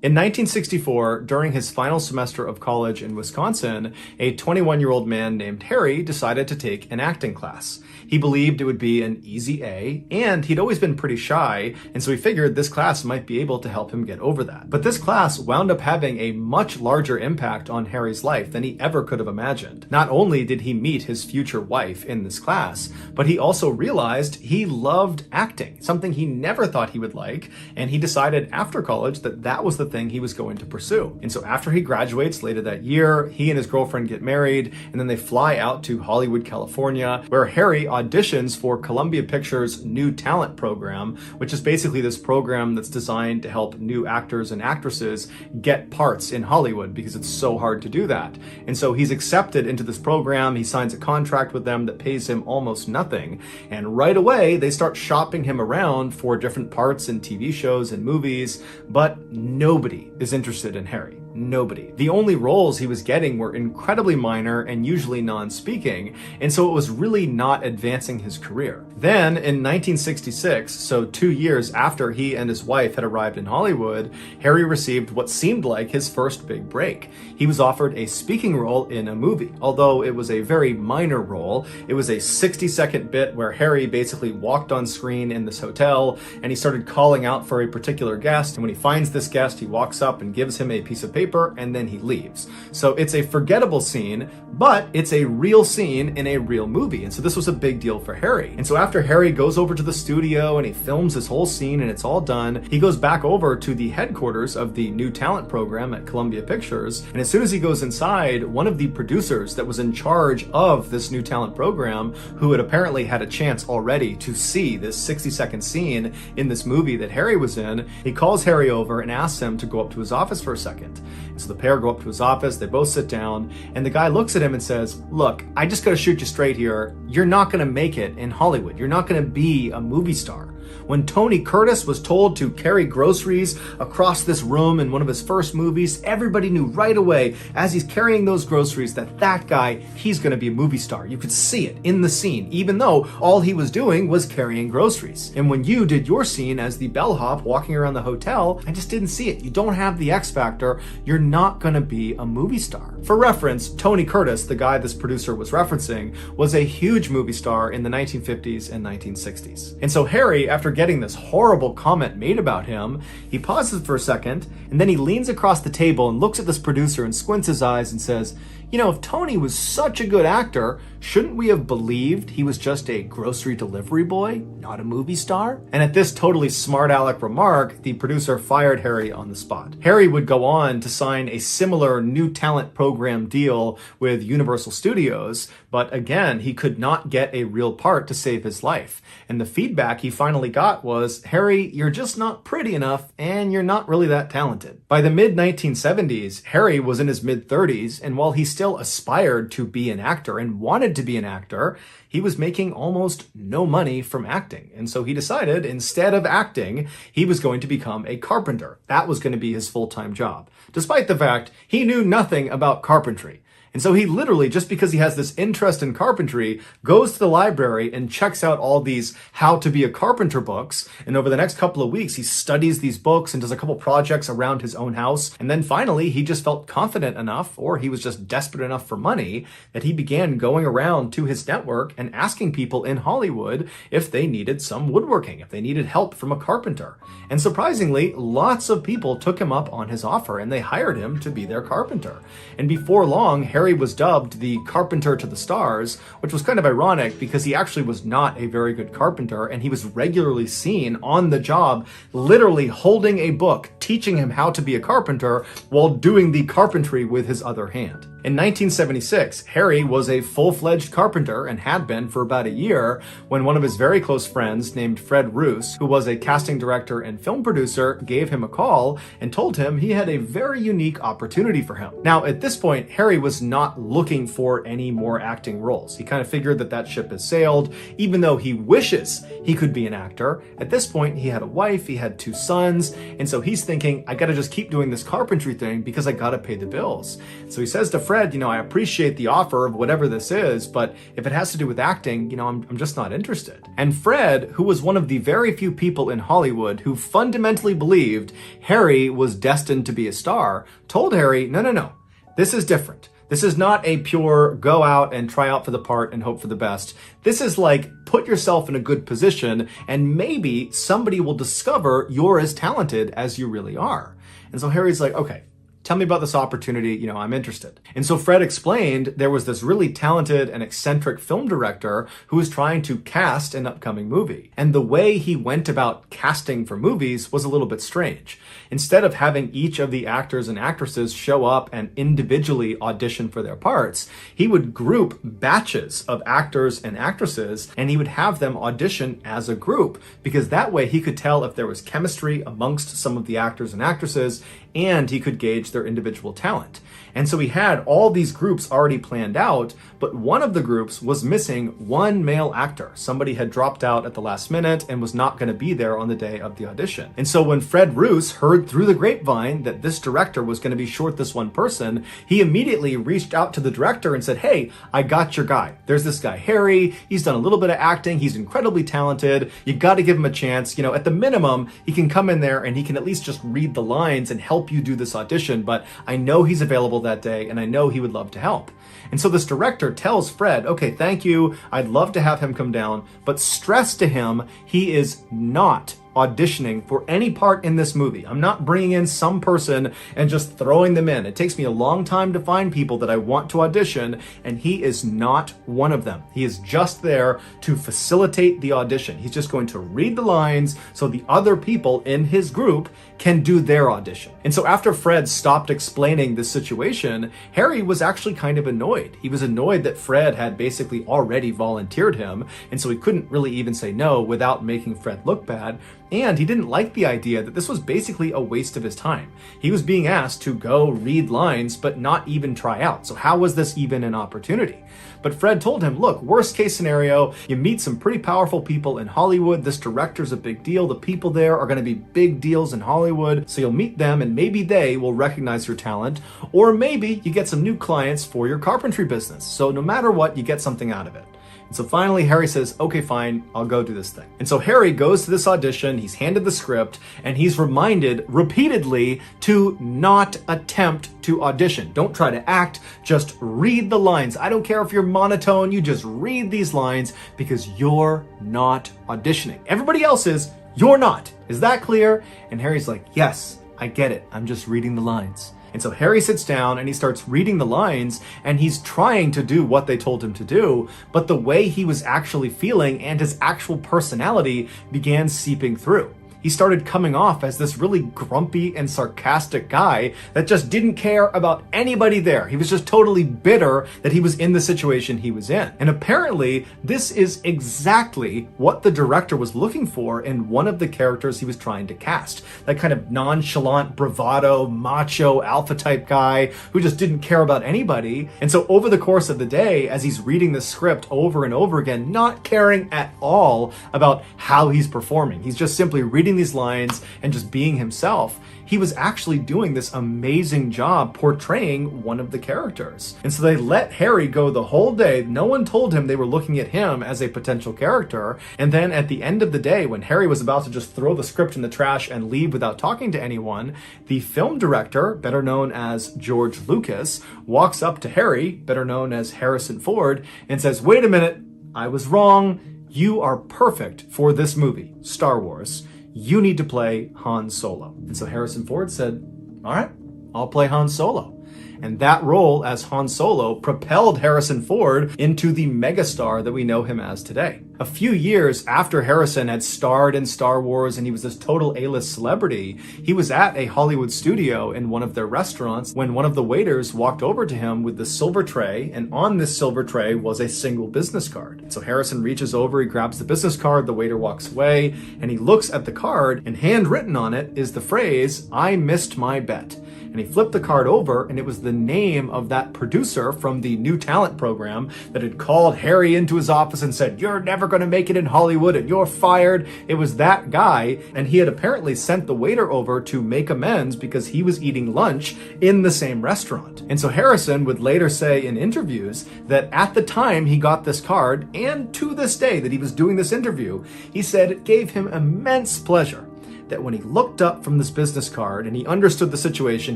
In 1964, during his final semester of college in Wisconsin, a 21-year-old man named Harry decided to take an acting class. He believed it would be an easy A, and he'd always been pretty shy, and so he figured this class might be able to help him get over that. But this class wound up having a much larger impact on Harry's life than he ever could have imagined. Not only did he meet his future wife in this class, but he also realized he loved acting, something he never thought he would like, and he decided after college that that was the thing he was going to pursue. And so after he graduates later that year, he and his girlfriend get married, and then they fly out to Hollywood, California, where Harry auditions for Columbia Pictures' New Talent Program, which is basically this program that's designed to help new actors and actresses get parts in Hollywood because it's so hard to do that. And so he's accepted into this program. He signs a contract with them that pays him almost nothing. And right away, they start shopping him around for different parts in TV shows and movies, but nobody is interested in Harry. Nobody. The only roles he was getting were incredibly minor and usually non-speaking, and so it was really not advancing his career. Then, in 1966, so 2 years after he and his wife had arrived in Hollywood, Harry received what seemed like his first big break. He was offered a speaking role in a movie, although it was a very minor role. It was a 60-second bit where Harry basically walked on screen in this hotel, and he started calling out for a particular guest, and when he finds this guest, he walks up and gives him a piece of paper, and then he leaves. So it's a forgettable scene, but it's a real scene in a real movie. And so this was a big deal for Harry. And so after Harry goes over to the studio and he films this whole scene and it's all done, he goes back over to the headquarters of the New Talent Program at Columbia Pictures. And as soon as he goes inside, one of the producers that was in charge of this New Talent Program, who had apparently had a chance already to see this 60-second scene in this movie that Harry was in, he calls Harry over and asks him to go up to his office for a second. And so the pair go up to his office, they both sit down, and the guy looks at him and says, look, I just gotta shoot you straight here. You're not gonna make it in Hollywood. You're not gonna be a movie star. When Tony Curtis was told to carry groceries across this room in one of his first movies, everybody knew right away as he's carrying those groceries that guy, he's gonna be a movie star. You could see it in the scene, even though all he was doing was carrying groceries. And when you did your scene as the bellhop walking around the hotel, I just didn't see it. You don't have the X factor. You're not gonna be a movie star. For reference, Tony Curtis, the guy this producer was referencing, was a huge movie star in the 1950s and 1960s. And so Harry, after getting this horrible comment made about him, he pauses for a second, and then he leans across the table and looks at this producer and squints his eyes and says, you know, if Tony was such a good actor, shouldn't we have believed he was just a grocery delivery boy, not a movie star? And at this totally smart aleck remark, the producer fired Harry on the spot. Harry would go on to sign a similar new talent program deal with Universal Studios, but again, he could not get a real part to save his life. And the feedback he finally got was, Harry, you're just not pretty enough, and you're not really that talented. By the mid-1970s, Harry was in his mid-30s, and while he still aspired to be an actor and wanted to be an actor, he was making almost no money from acting. And so he decided, instead of acting, he was going to become a carpenter. That was going to be his full-time job, despite the fact he knew nothing about carpentry. And so he literally, just because he has this interest in carpentry, goes to the library and checks out all these how to be a carpenter books. And over the next couple of weeks, he studies these books and does a couple projects around his own house. And then finally, he just felt confident enough, or he was just desperate enough for money, that he began going around to his network and asking people in Hollywood if they needed some woodworking, if they needed help from a carpenter. And surprisingly, lots of people took him up on his offer and they hired him to be their carpenter. And before long, Harry was dubbed the Carpenter to the Stars, which was kind of ironic because he actually was not a very good carpenter, and he was regularly seen on the job, literally holding a book, teaching him how to be a carpenter while doing the carpentry with his other hand. In 1976, Harry was a full-fledged carpenter and had been for about a year when one of his very close friends named Fred Roos, who was a casting director and film producer, gave him a call and told him he had a very unique opportunity for him. Now, at this point, Harry was not looking for any more acting roles. He kind of figured that ship has sailed, even though he wishes he could be an actor. At this point, he had a wife, he had 2 sons, and so he's thinking, I gotta just keep doing this carpentry thing because I gotta pay the bills. So he says to Fred, you know, I appreciate the offer of whatever this is, but if it has to do with acting, you know, I'm just not interested. And Fred, who was one of the very few people in Hollywood who fundamentally believed Harry was destined to be a star, told Harry, no, this is different. This is not a pure go out and try out for the part and hope for the best. This is like, put yourself in a good position and maybe somebody will discover you're as talented as you really are. And so Harry's like, okay, tell me about this opportunity, you know, I'm interested. And so Fred explained there was this really talented and eccentric film director who was trying to cast an upcoming movie. And the way he went about casting for movies was a little bit strange. Instead of having each of the actors and actresses show up and individually audition for their parts, he would group batches of actors and actresses and he would have them audition as a group, because that way he could tell if there was chemistry amongst some of the actors and actresses, and he could gauge their individual talent. And so he had all these groups already planned out, but one of the groups was missing one male actor. Somebody had dropped out at the last minute and was not going to be there on the day of the audition. And so when Fred Roos heard through the grapevine that this director was going to be short this one person, he immediately reached out to the director and said, hey, I got your guy. There's this guy, Harry. He's done a little bit of acting. He's incredibly talented. You got to give him a chance. You know, at the minimum, he can come in there and he can at least just read the lines and help you do this audition, but I know he's available that day and I know he would love to help. And so this director tells Fred, okay, thank you. I'd love to have him come down, but stress to him, he is not auditioning for any part in this movie. I'm not bringing in some person and just throwing them in. It takes me a long time to find people that I want to audition, and he is not one of them. He is just there to facilitate the audition. He's just going to read the lines so the other people in his group can do their audition. And so after Fred stopped explaining this situation, Harry was actually kind of annoyed. He was annoyed that Fred had basically already volunteered him, and so he couldn't really even say no without making Fred look bad. And he didn't like the idea that this was basically a waste of his time. He was being asked to go read lines, but not even try out. So how was this even an opportunity? But Fred told him, look, worst case scenario, you meet some pretty powerful people in Hollywood. This director's a big deal. The people there are going to be big deals in Hollywood. So you'll meet them and maybe they will recognize your talent. Or maybe you get some new clients for your carpentry business. So no matter what, you get something out of it. And so finally, Harry says, okay, fine, I'll go do this thing. And so Harry goes to this audition, he's handed the script, and he's reminded repeatedly to not attempt to audition. Don't try to act, just read the lines. I don't care if you're monotone, you just read these lines because you're not auditioning. Everybody else is, you're not. Is that clear? And Harry's like, yes, I get it. I'm just reading the lines. And so Harry sits down and he starts reading the lines and he's trying to do what they told him to do, but the way he was actually feeling and his actual personality began seeping through. He started coming off as this really grumpy and sarcastic guy that just didn't care about anybody there. He was just totally bitter that he was in the situation he was in. And apparently, this is exactly what the director was looking for in one of the characters he was trying to cast. That kind of nonchalant, bravado, macho, alpha type guy who just didn't care about anybody. And so over the course of the day, as he's reading the script over and over again, not caring at all about how he's performing, he's just simply reading these lines and just being himself, he was actually doing this amazing job portraying one of the characters. And so they let Harry go the whole day. No one told him they were looking at him as a potential character. And then at the end of the day, when Harry was about to just throw the script in the trash and leave without talking to anyone, the film director, better known as George Lucas, walks up to Harry, better known as Harrison Ford, and says, wait a minute, I was wrong. You are perfect for this movie, Star Wars. You need to play Han Solo. And so Harrison Ford said, all right, I'll play Han Solo. And that role as Han Solo propelled Harrison Ford into the megastar that we know him as today. A few years after Harrison had starred in Star Wars and he was this total A-list celebrity, he was at a Hollywood studio in one of their restaurants when one of the waiters walked over to him with the silver tray, and on this silver tray was a single business card. So Harrison reaches over, he grabs the business card, the waiter walks away, and he looks at the card, and handwritten on it is the phrase, "I missed my bet." And he flipped the card over, and it was the name of that producer from the new talent program that had called Harry into his office and said, you're never going to make it in Hollywood and you're fired. It was that guy, and he had apparently sent the waiter over to make amends because he was eating lunch in the same restaurant. And so Harrison would later say in interviews that at the time he got this card, and to this day that he was doing this interview, he said it gave him immense pleasure that when he looked up from this business card and he understood the situation,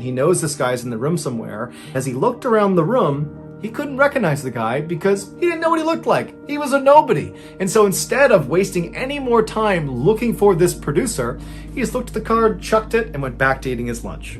he knows this guy's in the room somewhere, as he looked around the room, he couldn't recognize the guy because he didn't know what he looked like. He was a nobody. And so instead of wasting any more time looking for this producer, he just looked at the card, chucked it, and went back to eating his lunch.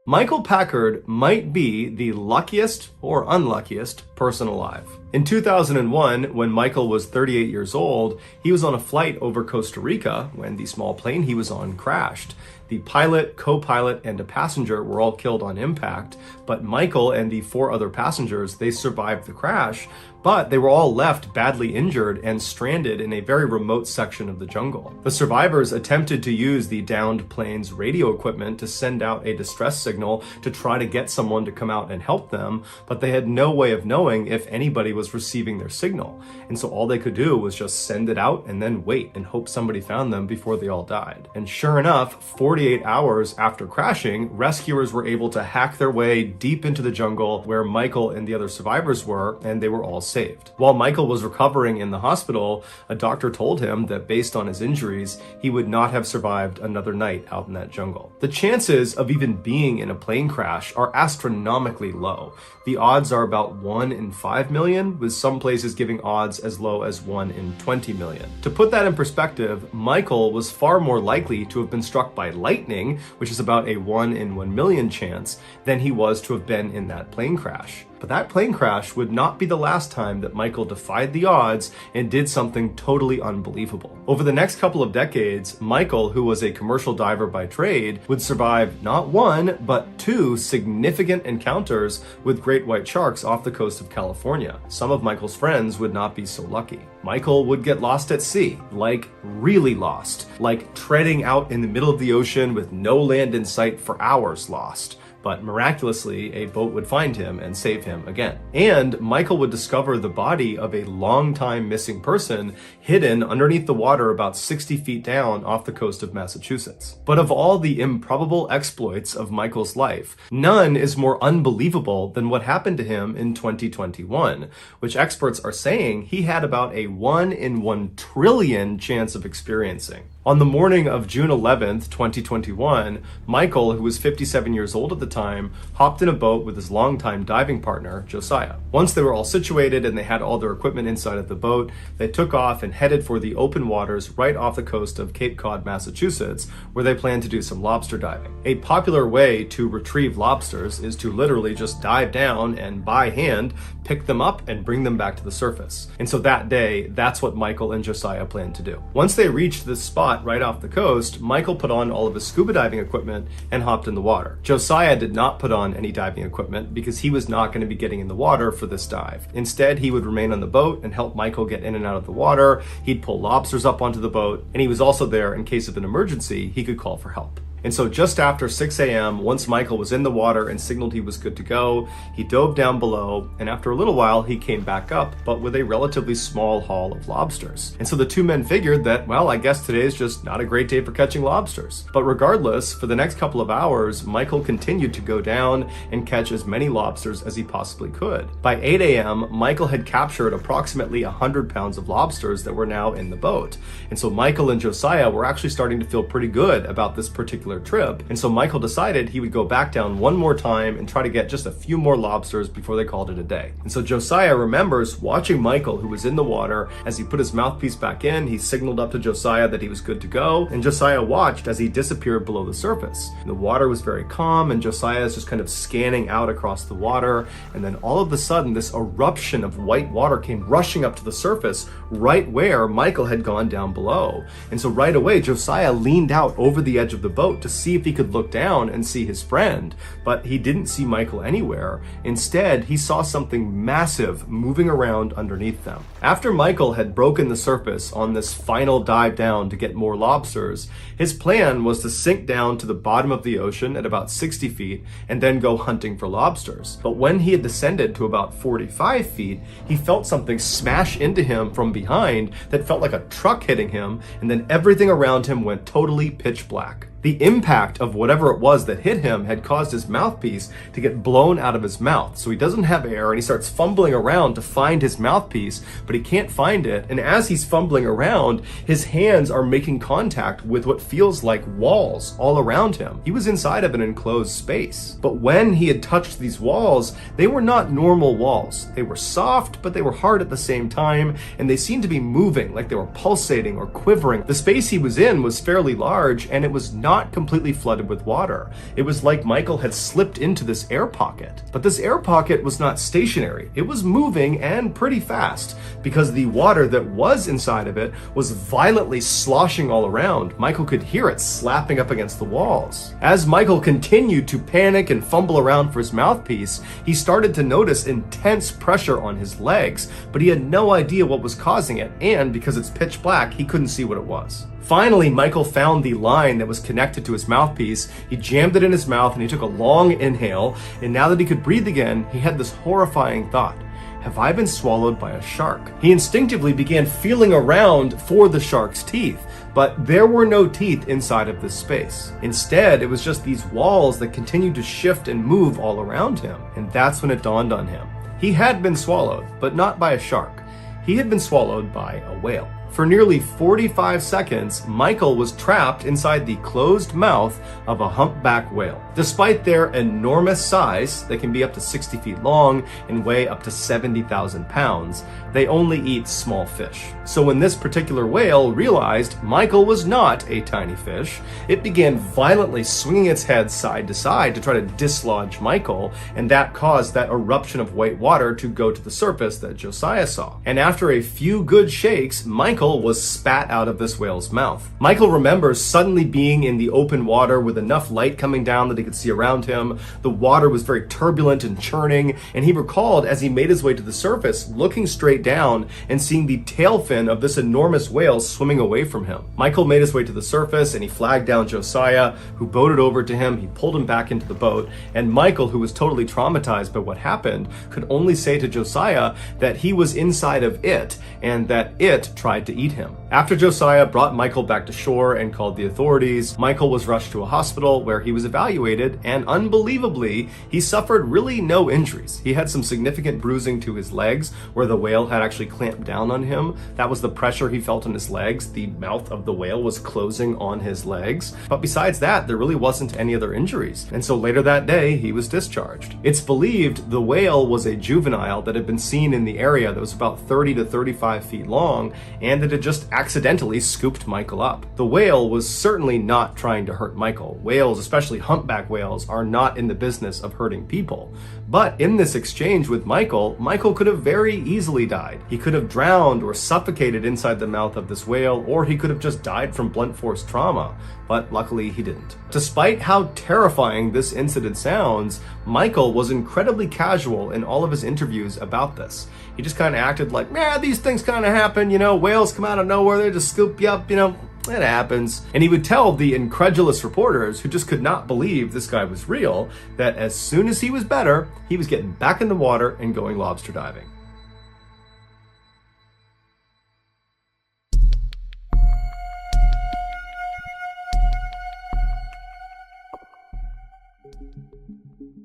Michael Packard might be the luckiest or unluckiest person alive. In 2001, when Michael was 38 years old, he was on a flight over Costa Rica when the small plane he was on crashed. The pilot, co-pilot, and a passenger were all killed on impact, but Michael and the 4 other passengers, they survived the crash, but they were all left badly injured and stranded in a very remote section of the jungle. The survivors attempted to use the downed plane's radio equipment to send out a distress signal to try to get someone to come out and help them, but they had no way of knowing if anybody was receiving their signal. And so all they could do was just send it out and then wait and hope somebody found them before they all died. And sure enough, 48 hours after crashing, rescuers were able to hack their way deep into the jungle where Michael and the other survivors were, and they were all saved. While Michael was recovering in the hospital, a doctor told him that based on his injuries, he would not have survived another night out in that jungle. The chances of even being in a plane crash are astronomically low. The odds are about 1 in 5 million, with some places giving odds as low as 1 in 20 million. To put that in perspective, Michael was far more likely to have been struck by lightning, which is about a 1 in 1 million chance, than he was to have been in that plane crash. But that plane crash would not be the last time that Michael defied the odds and did something totally unbelievable. Over the next couple of decades, Michael, who was a commercial diver by trade, would survive not one, but two significant encounters with great white sharks off the coast of California. Some of Michael's friends would not be so lucky. Michael would get lost at sea, like really lost, like treading out in the middle of the ocean with no land in sight for hours lost. But miraculously, a boat would find him and save him again. And Michael would discover the body of a long-time missing person hidden underneath the water about 60 feet down off the coast of Massachusetts. But of all the improbable exploits of Michael's life, none is more unbelievable than what happened to him in 2021, which experts are saying he had about a 1 in 1 trillion chance of experiencing. On the morning of June 11th, 2021, Michael, who was 57 years old at the time, hopped in a boat with his longtime diving partner, Josiah. Once they were all situated and they had all their equipment inside of the boat, they took off and headed for the open waters right off the coast of Cape Cod, Massachusetts, where they planned to do some lobster diving. A popular way to retrieve lobsters is to literally just dive down and by hand pick them up and bring them back to the surface. And so that day, that's what Michael and Josiah planned to do. Once they reached this spot right off the coast, Michael put on all of his scuba diving equipment and hopped in the water. Josiah did not put on any diving equipment because he was not going to be getting in the water for this dive. Instead, he would remain on the boat and help Michael get in and out of the water. He'd pull lobsters up onto the boat, and he was also there in case of an emergency. He could call for help. And so just after 6 a.m., once Michael was in the water and signaled he was good to go, he dove down below, and after a little while, he came back up, but with a relatively small haul of lobsters. And so the two men figured that, well, I guess today is just not a great day for catching lobsters. But regardless, for the next couple of hours, Michael continued to go down and catch as many lobsters as he possibly could. By 8 a.m., Michael had captured approximately 100 pounds of lobsters that were now in the boat. And so Michael and Josiah were actually starting to feel pretty good about this particular trip. And so Michael decided he would go back down one more time and try to get just a few more lobsters before they called it a day. And so Josiah remembers watching Michael, who was in the water. As he put his mouthpiece back in, he signaled up to Josiah that he was good to go, and Josiah watched as he disappeared below the surface. The water was very calm, and Josiah is just kind of scanning out across the water, and then all of a sudden this eruption of white water came rushing up to the surface right where Michael had gone down below. And so right away Josiah leaned out over the edge of the boat to see if he could look down and see his friend, but he didn't see Michael anywhere. Instead, he saw something massive moving around underneath them. After Michael had broken the surface on this final dive down to get more lobsters, his plan was to sink down to the bottom of the ocean at about 60 feet and then go hunting for lobsters. But when he had descended to about 45 feet, he felt something smash into him from behind that felt like a truck hitting him, and then everything around him went totally pitch black. The impact of whatever it was that hit him had caused his mouthpiece to get blown out of his mouth. So he doesn't have air, and he starts fumbling around to find his mouthpiece, but he can't find it. And as he's fumbling around, his hands are making contact with what feels like walls all around him. He was inside of an enclosed space. But when he had touched these walls, they were not normal walls. They were soft, but they were hard at the same time, and they seemed to be moving, like they were pulsating or quivering. The space he was in was fairly large, and it was not completely flooded with water. It was like Michael had slipped into this air pocket. But this air pocket was not stationary. It was moving, and pretty fast, because the water that was inside of it was violently sloshing all around. Michael could hear it slapping up against the walls. As Michael continued to panic and fumble around for his mouthpiece, he started to notice intense pressure on his legs, but he had no idea what was causing it, and because it's pitch black, he couldn't see what it was. Finally, Michael found the line that was connected to his mouthpiece. He jammed it in his mouth and he took a long inhale, and now that he could breathe again, he had this horrifying thought. Have I been swallowed by a shark? He instinctively began feeling around for the shark's teeth, but there were no teeth inside of this space. Instead, it was just these walls that continued to shift and move all around him, and that's when it dawned on him. He had been swallowed, but not by a shark. He had been swallowed by a whale. For nearly 45 seconds, Michael was trapped inside the closed mouth of a humpback whale. Despite their enormous size, they can be up to 60 feet long and weigh up to 70,000 pounds, they only eat small fish. So when this particular whale realized Michael was not a tiny fish, it began violently swinging its head side to side to try to dislodge Michael, and that caused that eruption of white water to go to the surface that Josiah saw. And after a few good shakes, Michael was spat out of this whale's mouth. Michael remembers suddenly being in the open water with enough light coming down that he could see around him. The water was very turbulent and churning, and he recalled as he made his way to the surface, looking straight down and seeing the tail fin of this enormous whale swimming away from him. Michael made his way to the surface and he flagged down Josiah, who boated over to him. He pulled him back into the boat, and Michael, who was totally traumatized by what happened, could only say to Josiah that he was inside of it and that it tried to eat him. After Josiah brought Michael back to shore and called the authorities, Michael was rushed to a hospital where he was evaluated, and unbelievably, he suffered really no injuries. He had some significant bruising to his legs where the whale had actually clamped down on him. That was the pressure he felt on his legs. The mouth of the whale was closing on his legs. But besides that, there really wasn't any other injuries. And so later that day, he was discharged. It's believed the whale was a juvenile that had been seen in the area that was about 30 to 35 feet long, and that had just accidentally scooped Michael up. The whale was certainly not trying to hurt Michael. Whales, especially humpback whales, are not in the business of hurting people. But in this exchange with Michael, Michael could have very easily died. He could have drowned or suffocated inside the mouth of this whale, or he could have just died from blunt force trauma. But luckily he didn't. Despite how terrifying this incident sounds, Michael was incredibly casual in all of his interviews about this. He just kind of acted like, yeah, these things kind of happen, whales come out of nowhere, they just scoop you up, it happens. And he would tell the incredulous reporters who just could not believe this guy was real that as soon as he was better, he was getting back in the water and going lobster diving.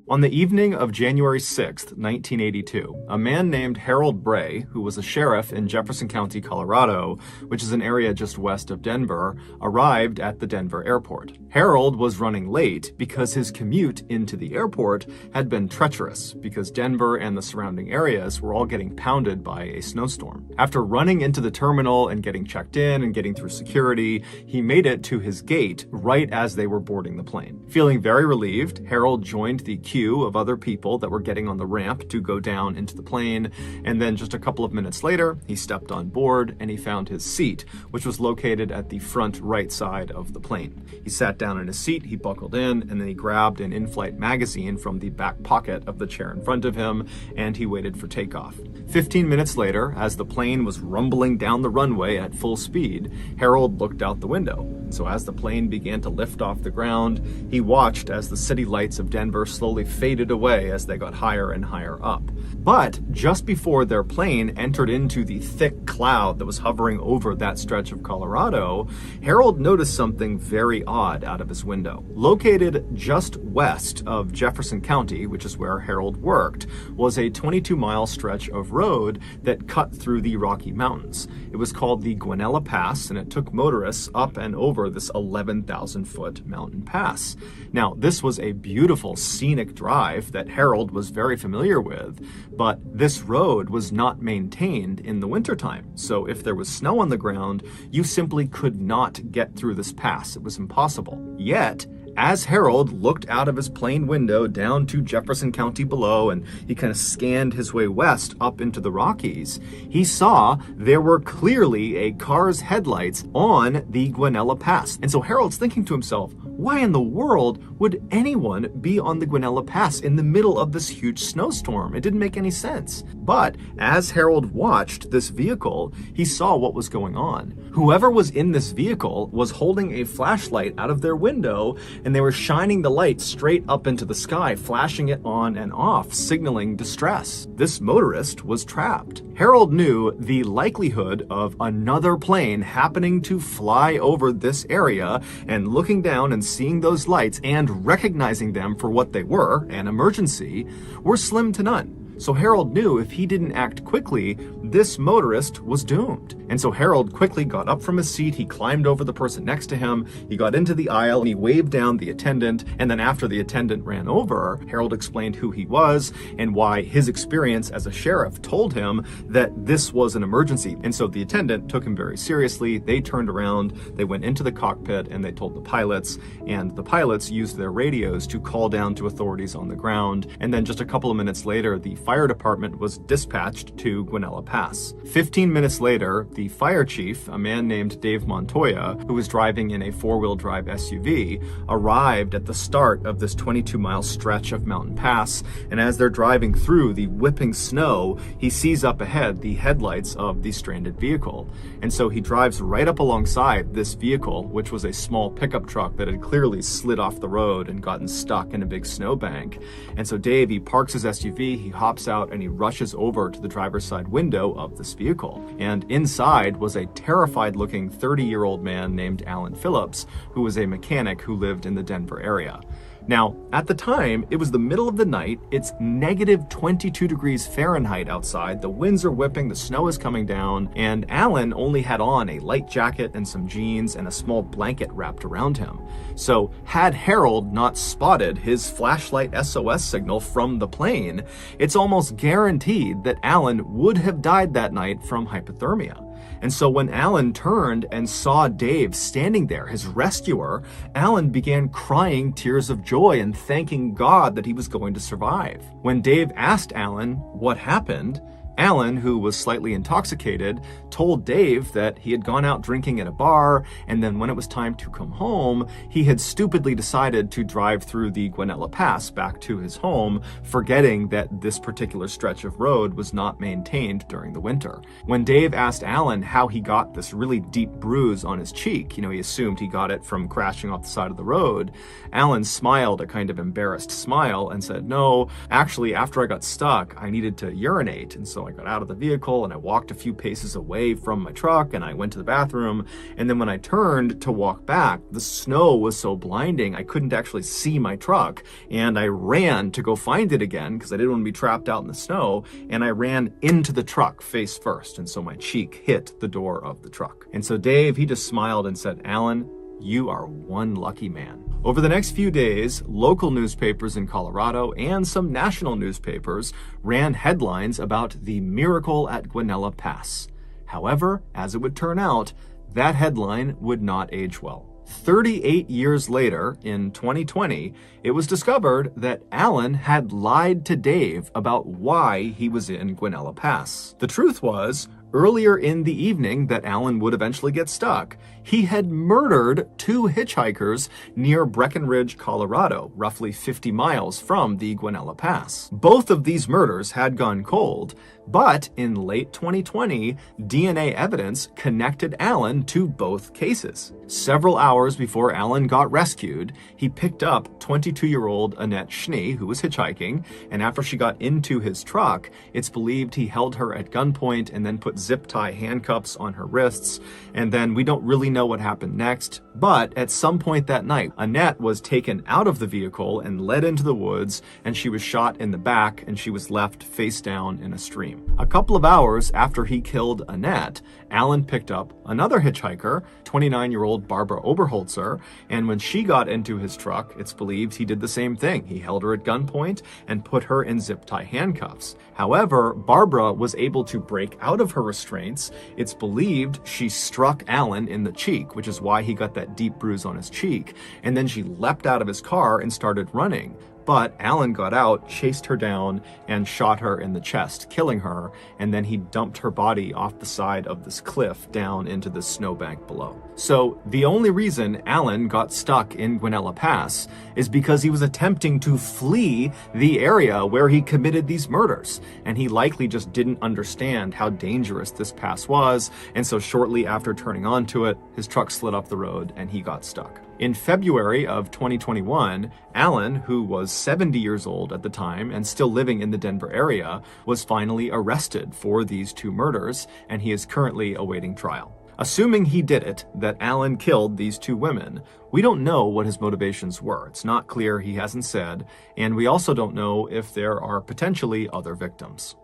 On the evening of January 6th, 1982, a man named Harold Bray, who was a sheriff in Jefferson County, Colorado, which is an area just west of Denver, arrived at the Denver airport. Harold was running late because his commute into the airport had been treacherous because Denver and the surrounding areas were all getting pounded by a snowstorm. After running into the terminal and getting checked in and getting through security, he made it to his gate right as they were boarding the plane. Feeling very relieved, Harold joined the queue of other people that were getting on the ramp to go down into the plane, and then just a couple of minutes later, he stepped on board and he found his seat, which was located at the front right side of the plane. He sat down in his seat, he buckled in, and then he grabbed an in-flight magazine from the back pocket of the chair in front of him, and he waited for takeoff. 15 minutes later, as the plane was rumbling down the runway at full speed, Harold looked out the window. So as the plane began to lift off the ground, he watched as the city lights of Denver slowly faded away as they got higher and higher up. But just before their plane entered into the thick cloud that was hovering over that stretch of Colorado, Harold noticed something very odd out of his window. Located just west of Jefferson County, which is where Harold worked, was a 22-mile stretch of road that cut through the Rocky Mountains. It was called the Guanella Pass, and it took motorists up and over this 11,000-foot mountain pass. Now, this was a beautiful scenic drive that Harold was very familiar with, but this road was not maintained in the wintertime. So if there was snow on the ground, you simply could not get through this pass. It was impossible. Yet, as Harold looked out of his plane window down to Jefferson County below, and he kind of scanned his way west up into the Rockies, he saw there were clearly a car's headlights on the Guanella Pass. And so Harold's thinking to himself, why in the world would anyone be on the Guanella Pass in the middle of this huge snowstorm? It didn't make any sense. But as Harold watched this vehicle, he saw what was going on. Whoever was in this vehicle was holding a flashlight out of their window, and they were shining the light straight up into the sky, flashing it on and off, signaling distress. This motorist was trapped. Harold knew the likelihood of another plane happening to fly over this area and looking down and seeing those lights and recognizing them for what they were, an emergency, were slim to none. So Harold knew if he didn't act quickly, this motorist was doomed. And so Harold quickly got up from his seat, he climbed over the person next to him, he got into the aisle, and he waved down the attendant, and then after the attendant ran over, Harold explained who he was and why his experience as a sheriff told him that this was an emergency. And so the attendant took him very seriously. They turned around, they went into the cockpit, and they told the pilots, and the pilots used their radios to call down to authorities on the ground. And then just a couple of minutes later, the fire department was dispatched to Guanella Pass. 15 minutes later, the fire chief, a man named Dave Montoya, who was driving in a four-wheel drive SUV, arrived at the start of this 22-mile stretch of mountain pass. And as they're driving through the whipping snow, he sees up ahead the headlights of the stranded vehicle. And so he drives right up alongside this vehicle, which was a small pickup truck that had clearly slid off the road and gotten stuck in a big snowbank. And so Dave, he parks his SUV, he hops out, and he rushes over to the driver's side window of this vehicle. And inside was a terrified-looking 30-year-old man named Alan Phillips, who was a mechanic who lived in the Denver area. Now, at the time, it was the middle of the night, it's negative 22 degrees Fahrenheit outside, the winds are whipping, the snow is coming down, and Alan only had on a light jacket and some jeans and a small blanket wrapped around him. So, had Harold not spotted his flashlight SOS signal from the plane, it's almost guaranteed that Alan would have died that night from hypothermia. And so when Alan turned and saw Dave standing there, his rescuer, Alan began crying tears of joy and thanking God that he was going to survive. When Dave asked Alan what happened, Alan, who was slightly intoxicated, told Dave that he had gone out drinking at a bar, and then when it was time to come home, he had stupidly decided to drive through the Guanella Pass back to his home, forgetting that this particular stretch of road was not maintained during the winter. When Dave asked Alan how he got this really deep bruise on his cheek, he assumed he got it from crashing off the side of the road, Alan smiled a kind of embarrassed smile and said, "No, actually, after I got stuck, I needed to urinate, and so I got out of the vehicle and I walked a few paces away from my truck and I went to the bathroom, and then when I turned to walk back, the snow was so blinding I couldn't actually see my truck, and I ran to go find it again because I didn't want to be trapped out in the snow, and I ran into the truck face first, and so my cheek hit the door of the truck." And so Dave, he just smiled and said, "Alan, you are one lucky man." Over the next few days, local newspapers in Colorado and some national newspapers ran headlines about the miracle at Guanella Pass. However, as it would turn out, that headline would not age well. 38 years later, in 2020, it was discovered that Alan had lied to Dave about why he was in Guanella Pass. The truth was, earlier in the evening that Alan would eventually get stuck, he had murdered two hitchhikers near Breckenridge, Colorado, roughly 50 miles from the Guanella Pass. Both of these murders had gone cold, but in late 2020, DNA evidence connected Alan to both cases. Several hours before Alan got rescued, he picked up 22-year-old Annette Schnee, who was hitchhiking, and after she got into his truck, it's believed he held her at gunpoint and then put zip tie handcuffs on her wrists, and then we don't really know what happened next, but at some point that night, Annette was taken out of the vehicle and led into the woods, and she was shot in the back, and she was left face down in a stream. A couple of hours after he killed Annette, Alan picked up another hitchhiker, 29-year-old Barbara Oberholzer, and when she got into his truck, it's believed he did the same thing. He held her at gunpoint and put her in zip tie handcuffs. However, Barbara was able to break out of her restraints. It's believed she struck Alan in the cheek, which is why he got that deep bruise on his cheek, and then she leapt out of his car and started running. But Alan got out, chased her down, and shot her in the chest, killing her, and then he dumped her body off the side of this cliff down into the snowbank below. So the only reason Alan got stuck in Guanella Pass is because he was attempting to flee the area where he committed these murders, and he likely just didn't understand how dangerous this pass was, and so shortly after turning onto it, his truck slid off the road and he got stuck. In February of 2021, Alan, who was 70 years old at the time and still living in the Denver area, was finally arrested for these two murders, and he is currently awaiting trial. Assuming he did it, that Alan killed these two women, we don't know what his motivations were. It's not clear, he hasn't said, and we also don't know if there are potentially other victims.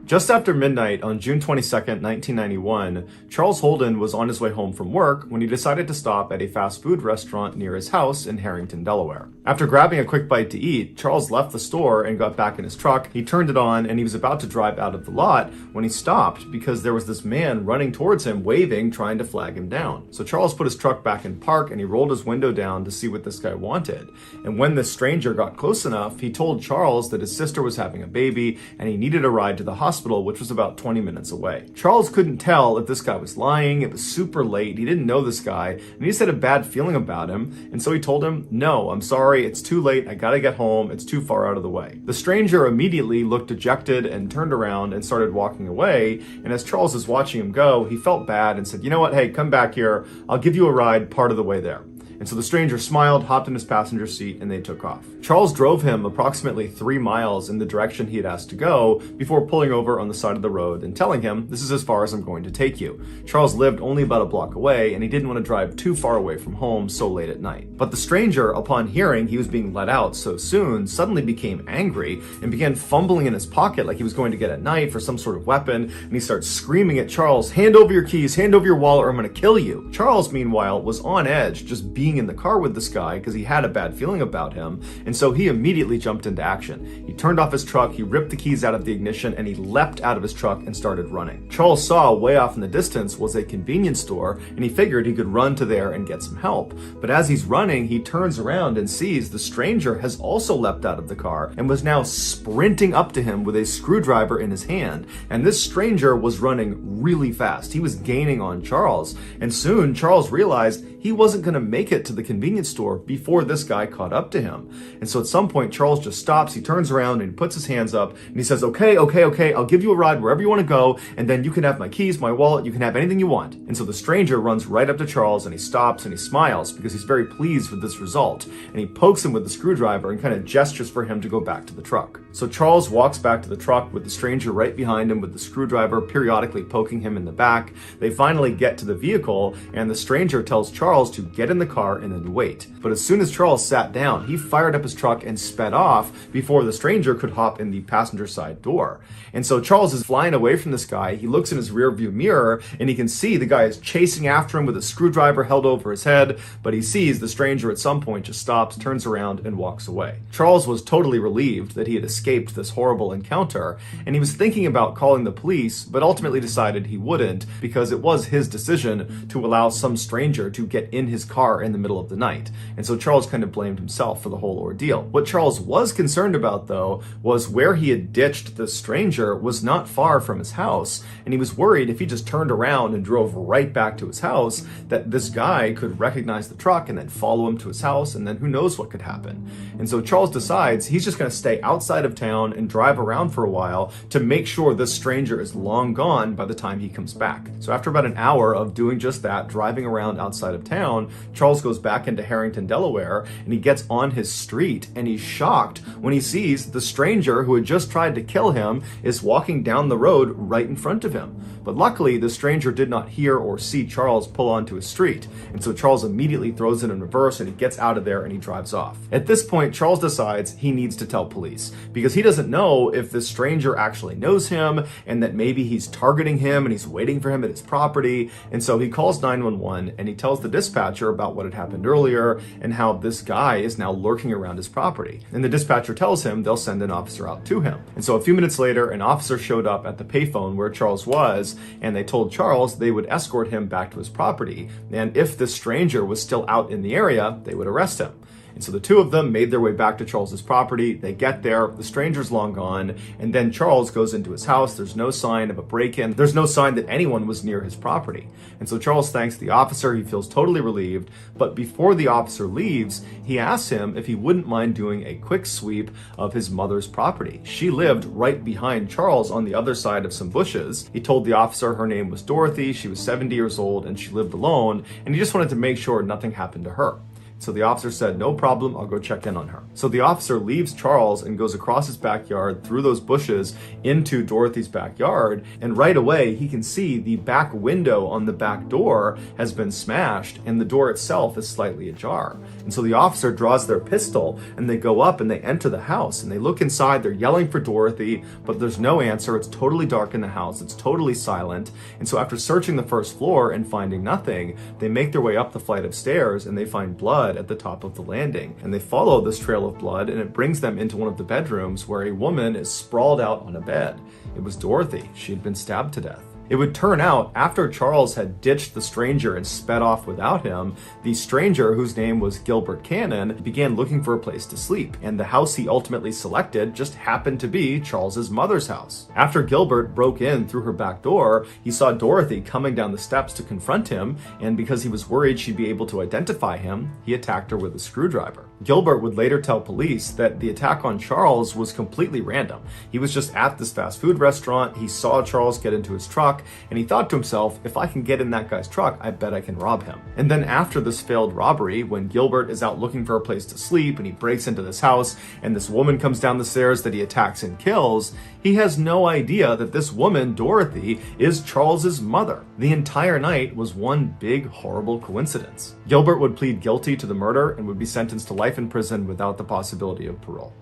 Just after midnight on June 22nd, 1991, Charles Holden was on his way home from work when he decided to stop at a fast food restaurant near his house in Harrington, Delaware. After grabbing a quick bite to eat, Charles left the store and got back in his truck. He turned it on and he was about to drive out of the lot when he stopped because there was this man running towards him, waving, trying to flag him down. So Charles put his truck back in park and he rolled his window down to see what this guy wanted. And when this stranger got close enough, he told Charles that his sister was having a baby and he needed a ride to the hospital, which was about 20 minutes away. Charles couldn't tell if this guy was lying. It was super late. He didn't know this guy, and he just had a bad feeling about him. And so he told him, "No, I'm sorry. It's too late. I gotta get home. It's too far out of the way." The stranger immediately looked dejected and turned around and started walking away. And as Charles was watching him go, he felt bad and said, "You know what? Hey, come back here. I'll give you a ride part of the way there." And so the stranger smiled, hopped in his passenger seat, and they took off. Charles drove him approximately 3 miles in the direction he had asked to go before pulling over on the side of the road and telling him, "This is as far as I'm going to take you." Charles lived only about a block away, and he didn't want to drive too far away from home so late at night. But the stranger, upon hearing he was being let out so soon, suddenly became angry and began fumbling in his pocket like he was going to get a knife or some sort of weapon, and he starts screaming at Charles, "Hand over your keys, hand over your wallet, or I'm going to kill you." Charles, meanwhile, was on edge, just being in the car with this guy because he had a bad feeling about him, and so he immediately jumped into action. He turned off his truck, he ripped the keys out of the ignition, and he leapt out of his truck and started running. Charles saw way off in the distance was a convenience store, and he figured he could run to there and get some help. But as he's running, he turns around and sees the stranger has also leapt out of the car and was now sprinting up to him with a screwdriver in his hand. And this stranger was running really fast. He was gaining on Charles, and soon Charles realized he wasn't going to make it to the convenience store before this guy caught up to him. And so at some point, Charles just stops, he turns around and he puts his hands up and he says, okay, I'll give you a ride wherever you want to go, and then you can have my keys, my wallet, you can have anything you want. And so the stranger runs right up to Charles and he stops and he smiles because he's very pleased with this result. And he pokes him with the screwdriver and kind of gestures for him to go back to the truck. So Charles walks back to the truck with the stranger right behind him with the screwdriver periodically poking him in the back. They finally get to the vehicle and the stranger tells Charles to get in the car and then wait. But as soon as Charles sat down, he fired up his truck and sped off before the stranger could hop in the passenger side door. And so Charles is flying away from this guy. He looks in his rear view mirror and he can see the guy is chasing after him with a screwdriver held over his head, but he sees the stranger at some point just stops, turns around and walks away. Charles was totally relieved that he had escaped this horrible encounter, and he was thinking about calling the police, but ultimately decided he wouldn't because it was his decision to allow some stranger to get in his car in the middle of the night. And so Charles kind of blamed himself for the whole ordeal. What Charles was concerned about, though, was where he had ditched the stranger was not far from his house, and he was worried if he just turned around and drove right back to his house that this guy could recognize the truck and then follow him to his house, and then who knows what could happen. And so Charles decides he's just going to stay outside of town and drive around for a while to make sure this stranger is long gone by the time he comes back. So after about an hour of doing just that, driving around outside of town, Charles goes back into Harrington, Delaware, and he gets on his street, and he's shocked when he sees the stranger who had just tried to kill him is walking down the road right in front of him. But luckily, the stranger did not hear or see Charles pull onto his street, and so Charles immediately throws it in reverse and he gets out of there and he drives off. At this point, Charles decides he needs to tell police because he doesn't know if this stranger actually knows him and that maybe he's targeting him and he's waiting for him at his property. And so he calls 911 and he tells the dispatcher about what had happened earlier and how this guy is now lurking around his property. And the dispatcher tells him they'll send an officer out to him. And so a few minutes later, an officer showed up at the payphone where Charles was, and they told Charles they would escort him back to his property. And if the stranger was still out in the area, they would arrest him. And so the two of them made their way back to Charles's property. They get there, the stranger's long gone, and then Charles goes into his house. There's no sign of a break-in. There's no sign that anyone was near his property. And so Charles thanks the officer. He feels totally relieved. But before the officer leaves, he asks him if he wouldn't mind doing a quick sweep of his mother's property. She lived right behind Charles on the other side of some bushes. He told the officer her name was Dorothy. She was 70 years old and she lived alone. And he just wanted to make sure nothing happened to her. So the officer said, no problem, I'll go check in on her. So the officer leaves Charles and goes across his backyard through those bushes into Dorothy's backyard. And right away, he can see the back window on the back door has been smashed and the door itself is slightly ajar. And so the officer draws their pistol and they go up and they enter the house and they look inside. They're yelling for Dorothy, but there's no answer. It's totally dark in the house. It's totally silent. And so after searching the first floor and finding nothing, they make their way up the flight of stairs and they find blood at the top of the landing. And they follow this trail of blood and it brings them into one of the bedrooms where a woman is sprawled out on a bed. It was Dorothy. She had been stabbed to death. It would turn out, after Charles had ditched the stranger and sped off without him, the stranger, whose name was Gilbert Cannon, began looking for a place to sleep, and the house he ultimately selected just happened to be Charles's mother's house. After Gilbert broke in through her back door, he saw Dorothy coming down the steps to confront him, and because he was worried she'd be able to identify him, he attacked her with a screwdriver. Gilbert would later tell police that the attack on Charles was completely random. He was just at this fast food restaurant, he saw Charles get into his truck, and he thought to himself, if I can get in that guy's truck, I bet I can rob him. And then after this failed robbery, when Gilbert is out looking for a place to sleep and he breaks into this house and this woman comes down the stairs that he attacks and kills, he has no idea that this woman, Dorothy, is Charles's mother. The entire night was one big, horrible coincidence. Gilbert would plead guilty to the murder and would be sentenced to life in prison without the possibility of parole.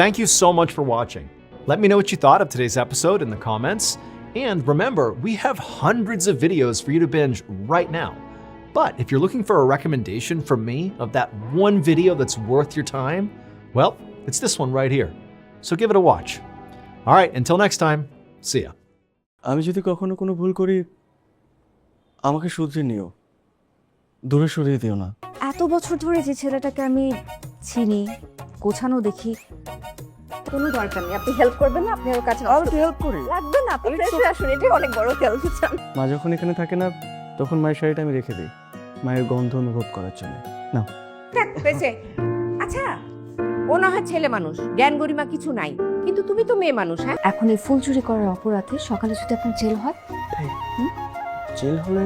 Thank you so much for watching. Let me know what you thought of today's episode in the comments. And remember, we have hundreds of videos for you to binge right now. But if you're looking for a recommendation from me of that one video that's worth your time, well, it's this one right here. So give it a watch. All right, until next time, see ya. আমি যদি কখনো কোনো ভুল করি আমাকে শুধরে নিও, দূরে সরিয়ে দিও না। এত বছর ধরে যে ছেলেটাকে আমি চিনি, গোছানো দেখি, কোনো দরকার নেই। আপনি হেল্প করবেন না? আপনি ওর কাছে হেল্প করি লাগবে না, আপনি ফ্রেশ আসুন, এটাই অনেক বড় হেল্প। মা যখন এখানে থাকে না তখন মায়ের শাড়িটা আমি রেখে দিই মায়ের গন্ধ অনুভব করার জন্য। নাও আচ্ছা, ও না হয় ছেলে মানুষ, জ্ঞান গরিমা কিছু নাই, কিন্তু তুমি তো মেয়ে মানুষ। হ্যাঁ, এখন এই ফুল চুরি করার অপরাধে সকালে যদি আপনার জেল হয়, জেল হলে।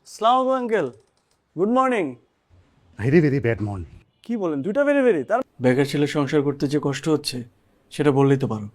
আসসালামু আলাইকুম uncle, good morning. Very very bad morning. কি বলেন? দুইটা বেরে বেরে? তার বেকার ছেলে সংসার করতে যে কষ্ট হচ্ছে সেটা বললেই তো পারো।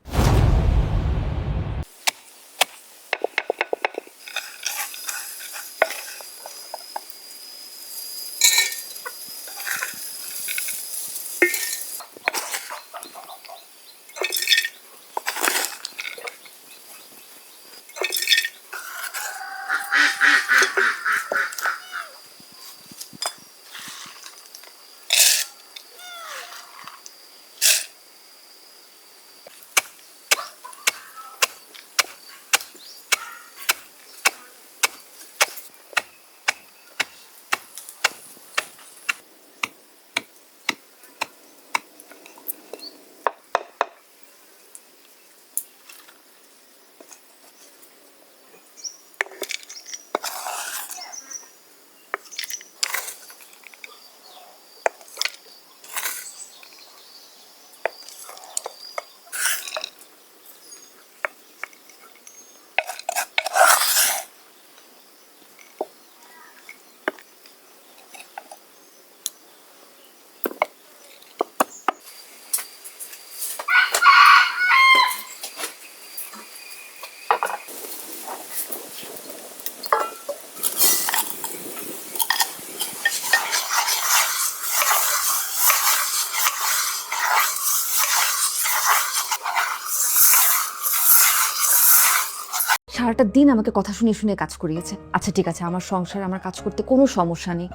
সারাটা দিন আমাকে কথা শুনে শুনে কাজ করিয়েছে। আচ্ছা ঠিক আছে, আমার সংসার, আমার কাজ করতে কোনো সমস্যা নেই।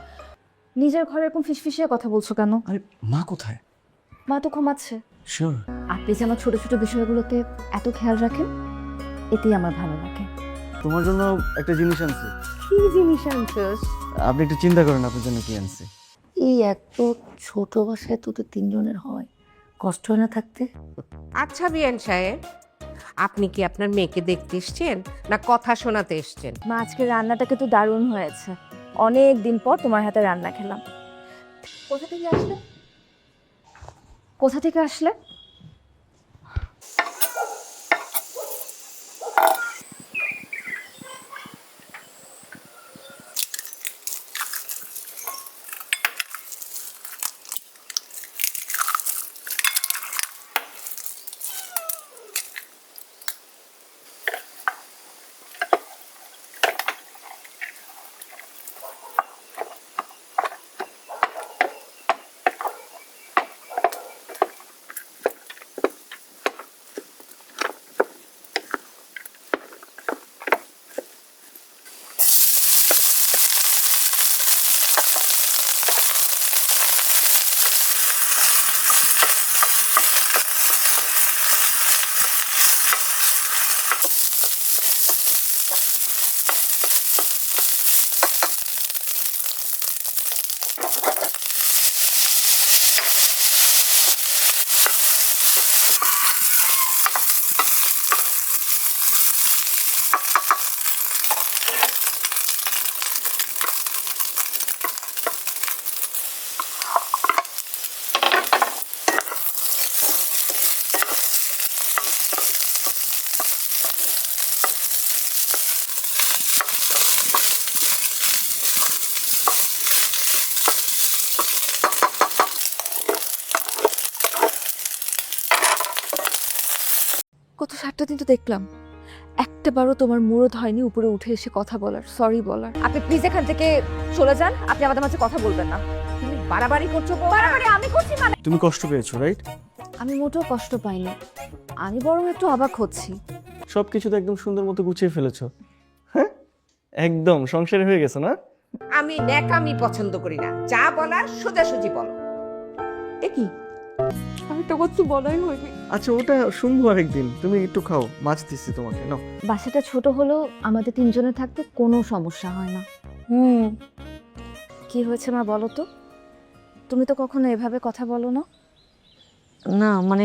নিজের ঘরে এরকম ফিসফিসিয়ে কথা বলছো কেন? আরে মা কোথায়? মা তো ঘুমাচ্ছে। শিওর? আপনি যে আমার ছোট ছোট বিষয়গুলোতে এত খেয়াল রাখেন, এতেই আমার ভালো লাগে। তোমার জন্য একটা জিনিস আনছি। কি জিনিস আনছস? আপনি একটু চিন্তা করেন আপনার জন্য কি আনছি। এই এত ছোট বাসায় তো তিনজনের হয়, কষ্ট হয় না থাকতে? আচ্ছা বিয়ান সাহেব, আপনি কি আপনার মেয়েকে দেখতে এসছেন না কথা শোনাতে এসছেন? মা, আজকের রান্নাটাকে তো দারুণ হয়েছে। অনেক দিন পর তোমার হাতে রান্না খেলাম। কোথা থেকে আসলে? কোথা থেকে আসলে? গত 7টা দিন তো দেখলাম, একটাবারও তোমার মুরদ হয়নি উপরে উঠে এসে কথা বলার, সরি বলার। আপনি প্লিজ এখান থেকে চলে যান, আপনি আমাদের মাঝে কথা বলবেন না। তুমি বাড়াবাড়ি করছো। বাড়াবাড়ি আমি করছি মানে? তুমি কষ্ট পেয়েছো, রাইট? আমি মোটেও কষ্ট পাইনি, আমি বরং একটু অবাক হচ্ছি। সব কিছু তো একদম সুন্দর মতো গুছিয়ে ফেলেছো। হ্যাঁ, একদম সংসারে হয়ে গেছে না? আমি ন্যাকামি পছন্দ করি না, যা বলার সোজাসুজি বলো। এ কি, আমি তো কিছু বলাই হয়নি। আচ্ছা, ওটা শুনবো আরেকদিন। তুমি একটু খাও, মাছ দিচ্ছি তোমাকে, নাও। বাসাটা ছোট হলেও আমাদের তিনজনে থাকতে কোনো সমস্যা হয় না। কি হয়েছে মা, বলো তো? তুমি তো কখনো এভাবে কথা বলো না। না মানে